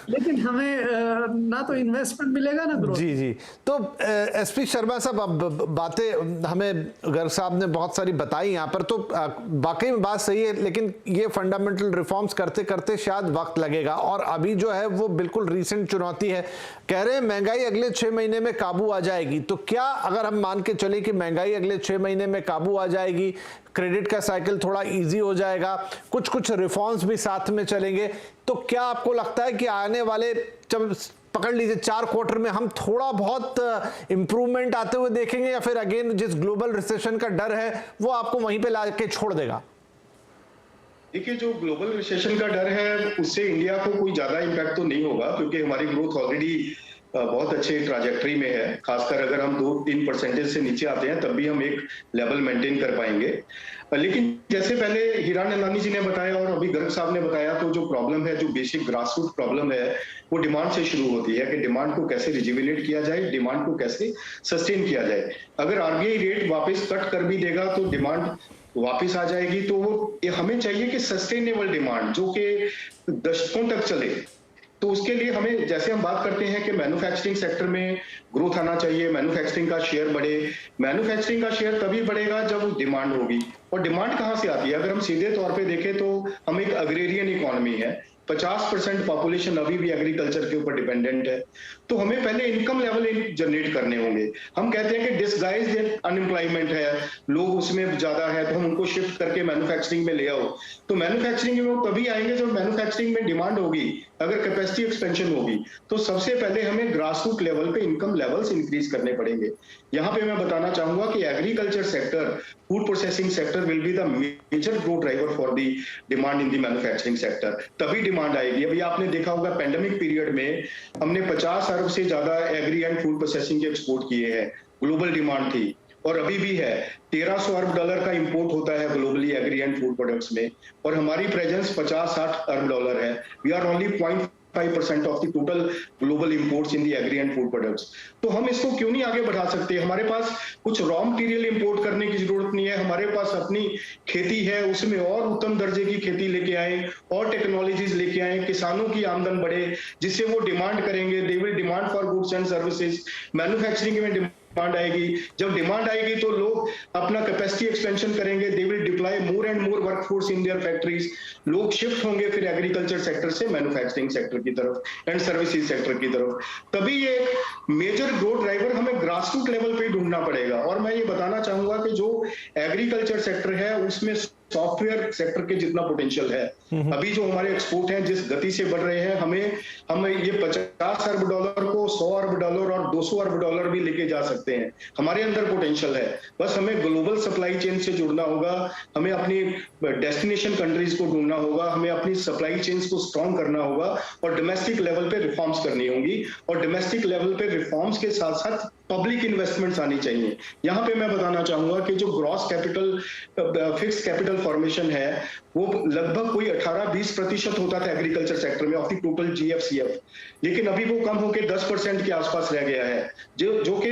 लेकिन हमें ना तो इन्वेस्टमेंट मिलेगा ना ग्रोथ। जी। तो एसपी शर्मा साहब, अब बातें हमें गर्ग साहब ने बहुत सारी बताई यहाँ पर, तो वाकई में बात सही है, लेकिन ये फंडामेंटल रिफॉर्म्स करते करते शायद वक्त लगेगा। और अभी जो है वो बिल्कुल रीसेंट चुनौती है। कह रहे हैं महंगाई अगले 6 महीने में काबू आ जाएगी। तो क्या अगर हम मान के चले कि महंगाई अगले 6 महीने में काबू आ जाएगी, क्रेडिट का साइकिल थोड़ा इजी हो जाएगा, कुछ रिफॉर्म्स भी साथ में चलेंगे, तो क्या आपको लगता है कि आने वाले, जब पकड़ लीजिए 4 क्वार्टर में हम थोड़ा बहुत इंप्रूवमेंट आते हुए देखेंगे, या फिर अगेन जिस ग्लोबल रिसेशन का डर है वो आपको वहीं पे ला के छोड़ देगा? देखिए, जो ग्लोबल रिसेशन का डर है उससे इंडिया को कोई ज्यादा इम्पैक्ट तो नहीं होगा, क्योंकि हमारी ग्रोथ ऑलरेडी बहुत अच्छे ट्राजेक्टरी में है। खासकर अगर हम 2-3% से नीचे आते हैं तब भी हम एक लेवल मेंटेन कर पाएंगे। लेकिन जैसे पहले हीरानंदानी जी ने बताया और अभी गर्ग साहब ने बताया, तो जो प्रॉब्लम है, जो बेसिक ग्रासरूट प्रॉब्लम है, वो डिमांड से शुरू होती है कि डिमांड को कैसे रिजिविनेट किया जाए, डिमांड को कैसे सस्टेन किया जाए। अगर आरबीआई रेट वापस कट कर भी देगा तो डिमांड वापस आ जाएगी। तो वो हमें चाहिए कि सस्टेनेबल डिमांड जो कि दशकों तक चले। तो उसके लिए हमें, जैसे हम बात करते हैं कि मैन्युफैक्चरिंग सेक्टर में ग्रोथ आना चाहिए, मैन्युफैक्चरिंग का शेयर बढ़े। मैन्युफैक्चरिंग का शेयर तभी बढ़ेगा जब डिमांड होगी। और डिमांड कहाँ से आती है? अगर हम सीधे तौर पे देखें तो हम एक अग्रेरियन इकोनॉमी है, 50% पॉपुलेशन अभी भी एग्रीकल्चर के ऊपर डिपेंडेंट है। तो हमें पहले इनकम लेवल जनरेट करने होंगे। हम कहते हैं कि डिसगाइज्ड अनएम्प्लॉयमेंट है, लोग उसमें ज्यादा है, तो हम उनको शिफ्ट करके मैन्युफैक्चरिंग में ले आओ। तो मैन्युफैक्चरिंग में वो तभी आएंगे जब मैन्युफैक्चरिंग में डिमांड होगी, अगर कैपेसिटी एक्सपेंशन होगी। तो सबसे पहले हमें ग्रासरूट लेवल पे इनकम लेवल्स इंक्रीज करने पड़ेंगे। यहाँ पे मैं बताना चाहूंगा कि agriculture sector, food processing sector will be the major growth driver for the demand in the manufacturing sector. तभी डिमांड आएगी। अभी आपने देखा होगा पेंडेमिक पीरियड में हमने 50 अरब से ज्यादा एग्री एंड फूड प्रोसेसिंग के एक्सपोर्ट किए हैं। ग्लोबल डिमांड थी और अभी भी है। 1300 अरब डॉलर का इंपोर्ट होता है globally agri and food products में, और हमारी प्रेजेंस 50-60 अरब डॉलर है। We are only 0.5% of the total global imports in the agri and food products. तो हम इसको क्यों नहीं आगे बढ़ा सकते? हमारे पास कुछ रॉ मटेरियल इंपोर्ट करने की जरूरत नहीं है। हमारे पास अपनी खेती है, उसमें और उत्तम दर्जे की खेती लेके आए और टेक्नोलॉजीज लेके आए, किसानों की आमदन बढ़े, जिससे वो डिमांड करेंगे। They will demand for goods and services. Manufacturing में डिमांड आएगी। जब डिमांड आएगी तो लोग अपना कैपेसिटी एक्सपेंशन करेंगे। They will deploy more and more workforce in their factories. लोग शिफ्ट होंगे फिर एग्रीकल्चर सेक्टर से मैन्युफैक्चरिंग सेक्टर की तरफ एंड सर्विसेज सेक्टर की तरफ। तभी ये मेजर ग्रोथ ड्राइवर हमें ग्रासरूट लेवल पे ढूंढना पड़ेगा। और मैं ये बताना चाहूंगा कि जो एग्रीकल्चर सेक्टर है उसमें सॉफ्टवेयर सेक्टर के जितना पोटेंशियल है, अभी जो हमारे एक्सपोर्ट हैं जिस गति से बढ़ रहे हैं, हम ये 50 अरब डॉलर को 100 अरब डॉलर और 200 अरब डॉलर भी लेके जा सकते हैं। हमारे अंदर पोटेंशियल है, बस हमें ग्लोबल सप्लाई चेन से जुड़ना होगा। हमें अपनी डेस्टिनेशन कंट्रीज को ढूंढना होगा, हमें अपनी सप्लाई चेन्स को स्ट्रॉन्ग करना होगा और डोमेस्टिक लेवल पे रिफॉर्म्स करनी होंगी। और डोमेस्टिक लेवल पे रिफॉर्म्स के साथ साथ पब्लिक इन्वेस्टमेंट्स आनी चाहिए। यहाँ पे मैं बताना चाहूंगा कि जो gross capital fix capital formation है वो लगभग कोई 18-20% होता था एग्रीकल्चर सेक्टर में ऑफ द टोटल जीएफसीएफ, लेकिन अभी वो कम होकर 10% के आसपास रह गया है। जो कि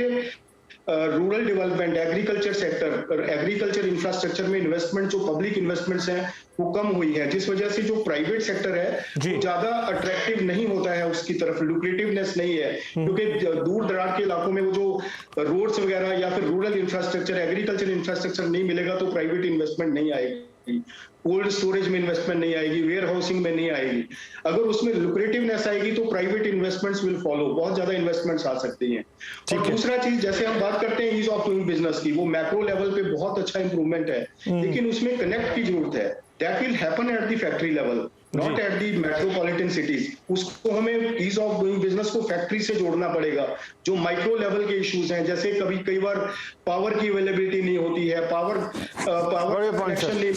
rural development, agriculture sector, agriculture infrastructure में इन्वेस्टमेंट, जो पब्लिक इन्वेस्टमेंट्स हैं वो कम हुई है, जिस वजह से जो प्राइवेट सेक्टर है वो ज्यादा अट्रैक्टिव नहीं होता है, उसकी तरफ लुक्रेटिवनेस नहीं है। क्योंकि दूर दराज के इलाकों में वो जो रोड्स वगैरह या फिर रूरल इंफ्रास्ट्रक्चर, एग्रीकल्चर इंफ्रास्ट्रक्चर नहीं मिलेगा तो प्राइवेट इन्वेस्टमेंट नहीं आएगी, कोल्ड स्टोरेज में इन्वेस्टमेंट नहीं आएगी, वेयर हाउसिंग में नहीं आएगी। अगर उसमें लुक्रेटिवनेस आएगी तो प्राइवेट इन्वेस्टमेंट्स विल फॉलो, बहुत ज्यादा इन्वेस्टमेंट्स आ सकती हैं। और दूसरा चीज, जैसे हम बात करते हैं ईज ऑफ डूइंग बिजनेस की, वो मैक्रो लेवल पे बहुत अच्छा इंप्रूवमेंट है, लेकिन उसमें कनेक्ट की जरूरत है। That will happen at the factory level, not at the metropolitan cities. उसको हमें ईज ऑफ डूइंग बिजनेस को फैक्ट्री से जोड़ना पड़ेगा। जो माइक्रो लेवल के इश्यूज हैं, जैसे कई बार पावर की अवेलेबिलिटी नहीं होती है, पावर कनेक्शन नहीं,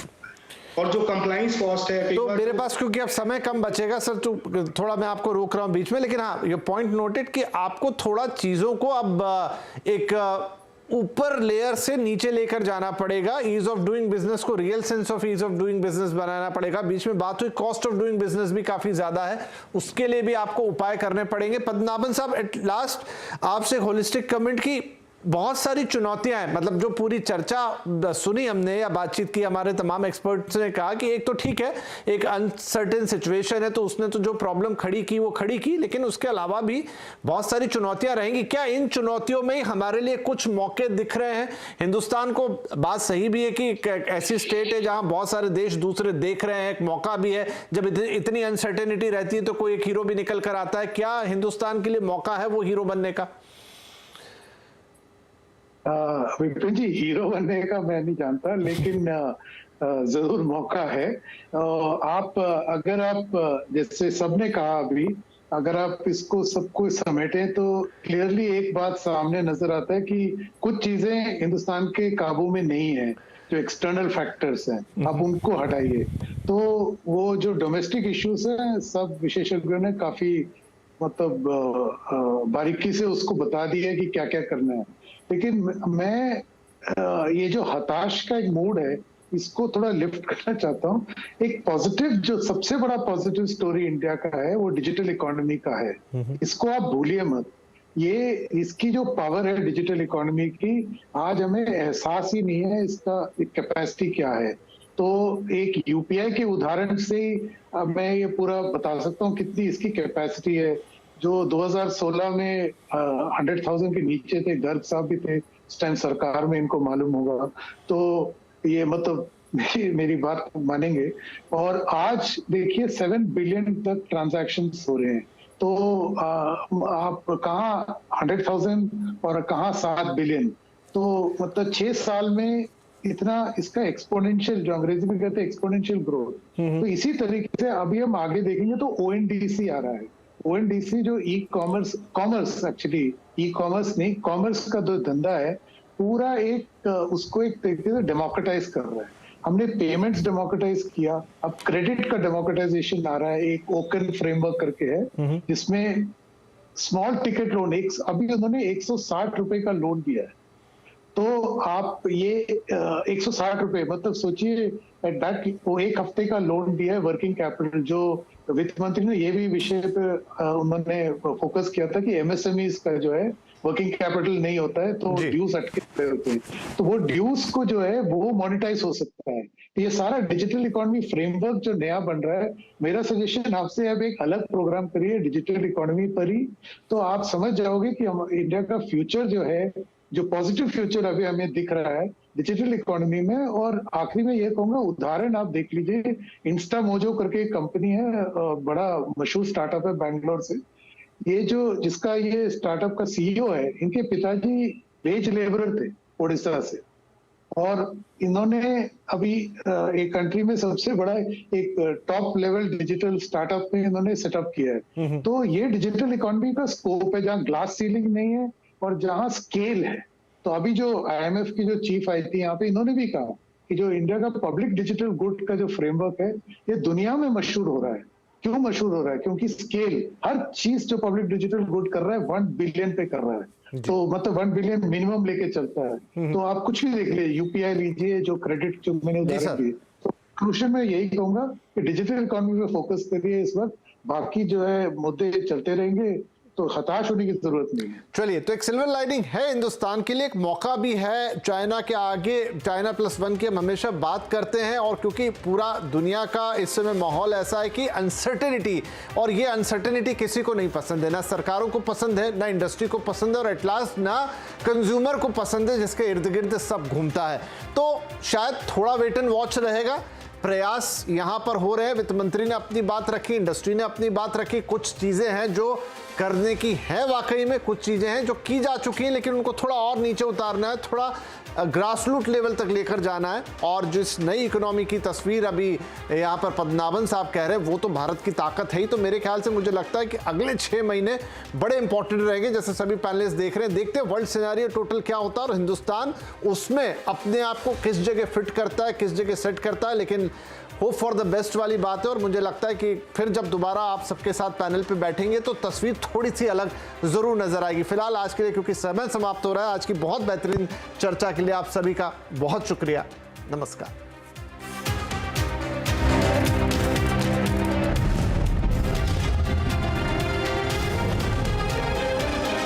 और जो कंप्लाइंस कॉस्ट है। तो मेरे पास क्योंकि अब समय कम बचेगा सर, तो थोड़ा मैं आपको रोक रहा हूं बीच में, लेकिन हाँ ये पॉइंट नोटेड कि आपको थोड़ा चीजों को अब एक ऊपर लेयर से नीचे लेकर जाना पड़ेगा। ईज ऑफ डूइंग बिजनेस को real sense of ease of doing business बनाना पड़ेगा। बीच में बात हुई कॉस्ट ऑफ डूइंग बिजनेस भी काफी ज्यादा है, उसके लिए भी आपको उपाय करने पड़ेंगे। पद्मनाभन साहब, एट लास्ट आपसे होलिस्टिक कमेंट की बहुत सारी चुनौतियां हैं, मतलब जो पूरी चर्चा सुनी हमने या बातचीत की, हमारे तमाम एक्सपर्ट्स ने कहा कि एक तो ठीक है, एक अनसर्टेन सिचुएशन है तो उसने तो जो प्रॉब्लम खड़ी की वो खड़ी की, लेकिन उसके अलावा भी बहुत सारी चुनौतियां रहेंगी। क्या इन चुनौतियों में हमारे लिए कुछ मौके दिख रहे हैं? हिंदुस्तान को, बात सही भी है कि एक ऐसी स्टेट है जहां बहुत सारे देश दूसरे देख रहे हैं, एक मौका भी है। जब इतनी अनसर्टेनिटी रहती है तो कोई एक हीरो भी निकल कर आता है। क्या हिंदुस्तान के लिए मौका है वो हीरो बनने का? विपिन जी, हीरो बनने का मैं नहीं जानता, लेकिन जरूर मौका है। अगर आप जैसे सबने कहा अभी, अगर आप इसको सबको समेटे तो क्लियरली एक बात सामने नजर आता है कि कुछ चीजें हिंदुस्तान के काबू में नहीं है, जो एक्सटर्नल फैक्टर्स हैं, आप उनको हटाइए तो वो जो डोमेस्टिक इश्यूज हैं सब विशेषज्ञों ने काफी मतलब बारीकी से उसको बता दिया है कि क्या क्या करना है। लेकिन मैं ये जो हताश का एक मूड है इसको थोड़ा लिफ्ट करना चाहता हूँ। एक पॉजिटिव, जो सबसे बड़ा पॉजिटिव स्टोरी इंडिया का है वो डिजिटल इकोनॉमी का है। इसको आप भूलिए मत। ये इसकी जो पावर है डिजिटल इकोनॉमी की, आज हमें एहसास ही नहीं है इसका कैपेसिटी क्या है। तो एक यूपीआई के उदाहरण से अब मैं ये पूरा बता सकता हूँ कितनी इसकी कैपेसिटी है। जो 2016 में 100,000 के नीचे थे, गर्ग साहब भी थे उस टाइम सरकार में, इनको मालूम होगा। तो ये मतलब मेरी बात मानेंगे। और आज देखिए 7 बिलियन तक ट्रांजैक्शंस हो रहे हैं, तो आप कहाँ 100,000 और कहाँ 7 बिलियन, तो मतलब 6 साल में इतना इसका एक्सपोनेंशियल, जो अंग्रेजी में कहते हैं एक्सपोनेंशियल ग्रोथ। तो इसी तरीके से अभी हम आगे देखेंगे तो ONDC आ रहा है। ONDC जो कॉमर्स एक्चुअली कॉमर्स नहीं, कॉमर्स का जो धंधा है पूरा एक उसको एक तरीके से डेमोक्रेटाइज कर रहा है। हमने पेमेंट्स डेमोक्रेटाइज किया, अब क्रेडिट का डेमोक्रेटाइजेशन आ रहा है, एक ओकन फ्रेमवर्क करके है जिसमें स्मॉल टिकट लोन, अभी उन्होंने 160 रुपए का लोन दिया है। तो आप ये 160 रुपए मतलब सोचिए एट दैट, वो एक हफ्ते का लोन दिया है वर्किंग कैपिटल। जो वित्त मंत्री ने ये भी विषय पे उन्होंने फोकस किया था कि MSMEs का जो है वर्किंग कैपिटल नहीं होता है तो ड्यूज अटके हुए होते हैं, तो वो ड्यूज को जो है वो मोनेटाइज हो सकता है। तो ये सारा डिजिटल इकोनॉमी फ्रेमवर्क जो नया बन रहा है, मेरा सजेशन आपसे अब एक अलग प्रोग्राम करिए डिजिटल इकोनॉमी पर ही, तो आप समझ जाओगे कि हम इंडिया का फ्यूचर जो है, जो पॉजिटिव फ्यूचर अभी हमें दिख रहा है डिजिटल इकोनॉमी में। और आखिरी में ये कहूंगा, उदाहरण आप देख लीजिए, इंस्टा मोजो करके एक कंपनी है, बड़ा मशहूर स्टार्टअप है बैंगलोर से। ये जो जिसका ये स्टार्टअप का CEO है, इनके पिताजी वेज लेबरर थे उड़ीसा से, और इन्होंने अभी एक कंट्री में सबसे बड़ा एक टॉप लेवल डिजिटल स्टार्टअप में इन्होंने सेटअप किया है। तो ये डिजिटल इकोनॉमी का स्कोप है जहाँ ग्लास सीलिंग नहीं है और जहाँ स्केल है। तो अभी जो IMF की जो चीफ आई थी यहाँ पे, इन्होंने भी कहा कि जो इंडिया का पब्लिक डिजिटल गुड का जो फ्रेमवर्क है ये दुनिया में मशहूर हो रहा है। क्यों मशहूर हो रहा है? क्योंकि स्केल, हर चीज जो पब्लिक डिजिटल गुड कर रहा है 1 बिलियन पे कर रहा है, तो मतलब 1 बिलियन मिनिमम लेके चलता है। तो आप कुछ भी देख लीजिए, UPI लीजिए, जो क्रेडिट जो मैंने उदाहरण दिए। तो कंक्लूजन में यही कहूंगा कि डिजिटल इकोनॉमी पे फोकस करिए इस वक्त, बाकी जो है मुद्दे चलते रहेंगे, तो हताश होने की जरूरत नहीं है। चलिए, तो एक सिल्वर लाइनिंग है हिंदुस्तान के लिए, एक मौका भी है चाइना के आगे। चाइना +1 की हम हमेशा बात करते हैं, और क्योंकि पूरा दुनिया का इस समय माहौल ऐसा है कि अनसर्टेनिटी, और ये अनसर्टेनिटी किसी को नहीं पसंद है, ना सरकारों को पसंद है, ना इंडस्ट्री को पसंद है, और एट लास्ट ना कंज्यूमर को पसंद है जिसके इर्द गिर्द सब घूमता है। तो शायद थोड़ा वेट एंड वॉच रहेगा। प्रयास यहां पर हो रहे हैं, वित्त मंत्री ने अपनी बात रखी, इंडस्ट्री ने अपनी बात रखी। कुछ चीजें हैं जो करने की है वाकई में, कुछ चीजें हैं जो की जा चुकी हैं, लेकिन उनको थोड़ा और नीचे उतारना है, थोड़ा ग्रासरूट लेवल तक लेकर जाना है। और जिस नई इकोनॉमी की तस्वीर अभी यहाँ पर पद्मनाभन साहब कह रहे हैं, वो तो भारत की ताकत है ही। तो मेरे ख्याल से मुझे लगता है कि अगले 6 महीने बड़े इंपॉर्टेंट रहेंगे, जैसे सभी पैनलिस्ट देख रहे हैं। देखते हैं वर्ल्ड सिनेरियो टोटल क्या होता है और हिंदुस्तान उसमें अपने आप को किस जगह फिट करता है, किस जगह सेट करता है। लेकिन होप फॉर द बेस्ट वाली बात है, और मुझे लगता है कि फिर जब दोबारा आप सबके साथ पैनल पे बैठेंगे तो तस्वीर थोड़ी सी अलग जरूर नजर आएगी। फिलहाल आज के लिए, क्योंकि समय समाप्त हो रहा है, आज की बहुत बेहतरीन चर्चा के लिए आप सभी का बहुत शुक्रिया। नमस्कार।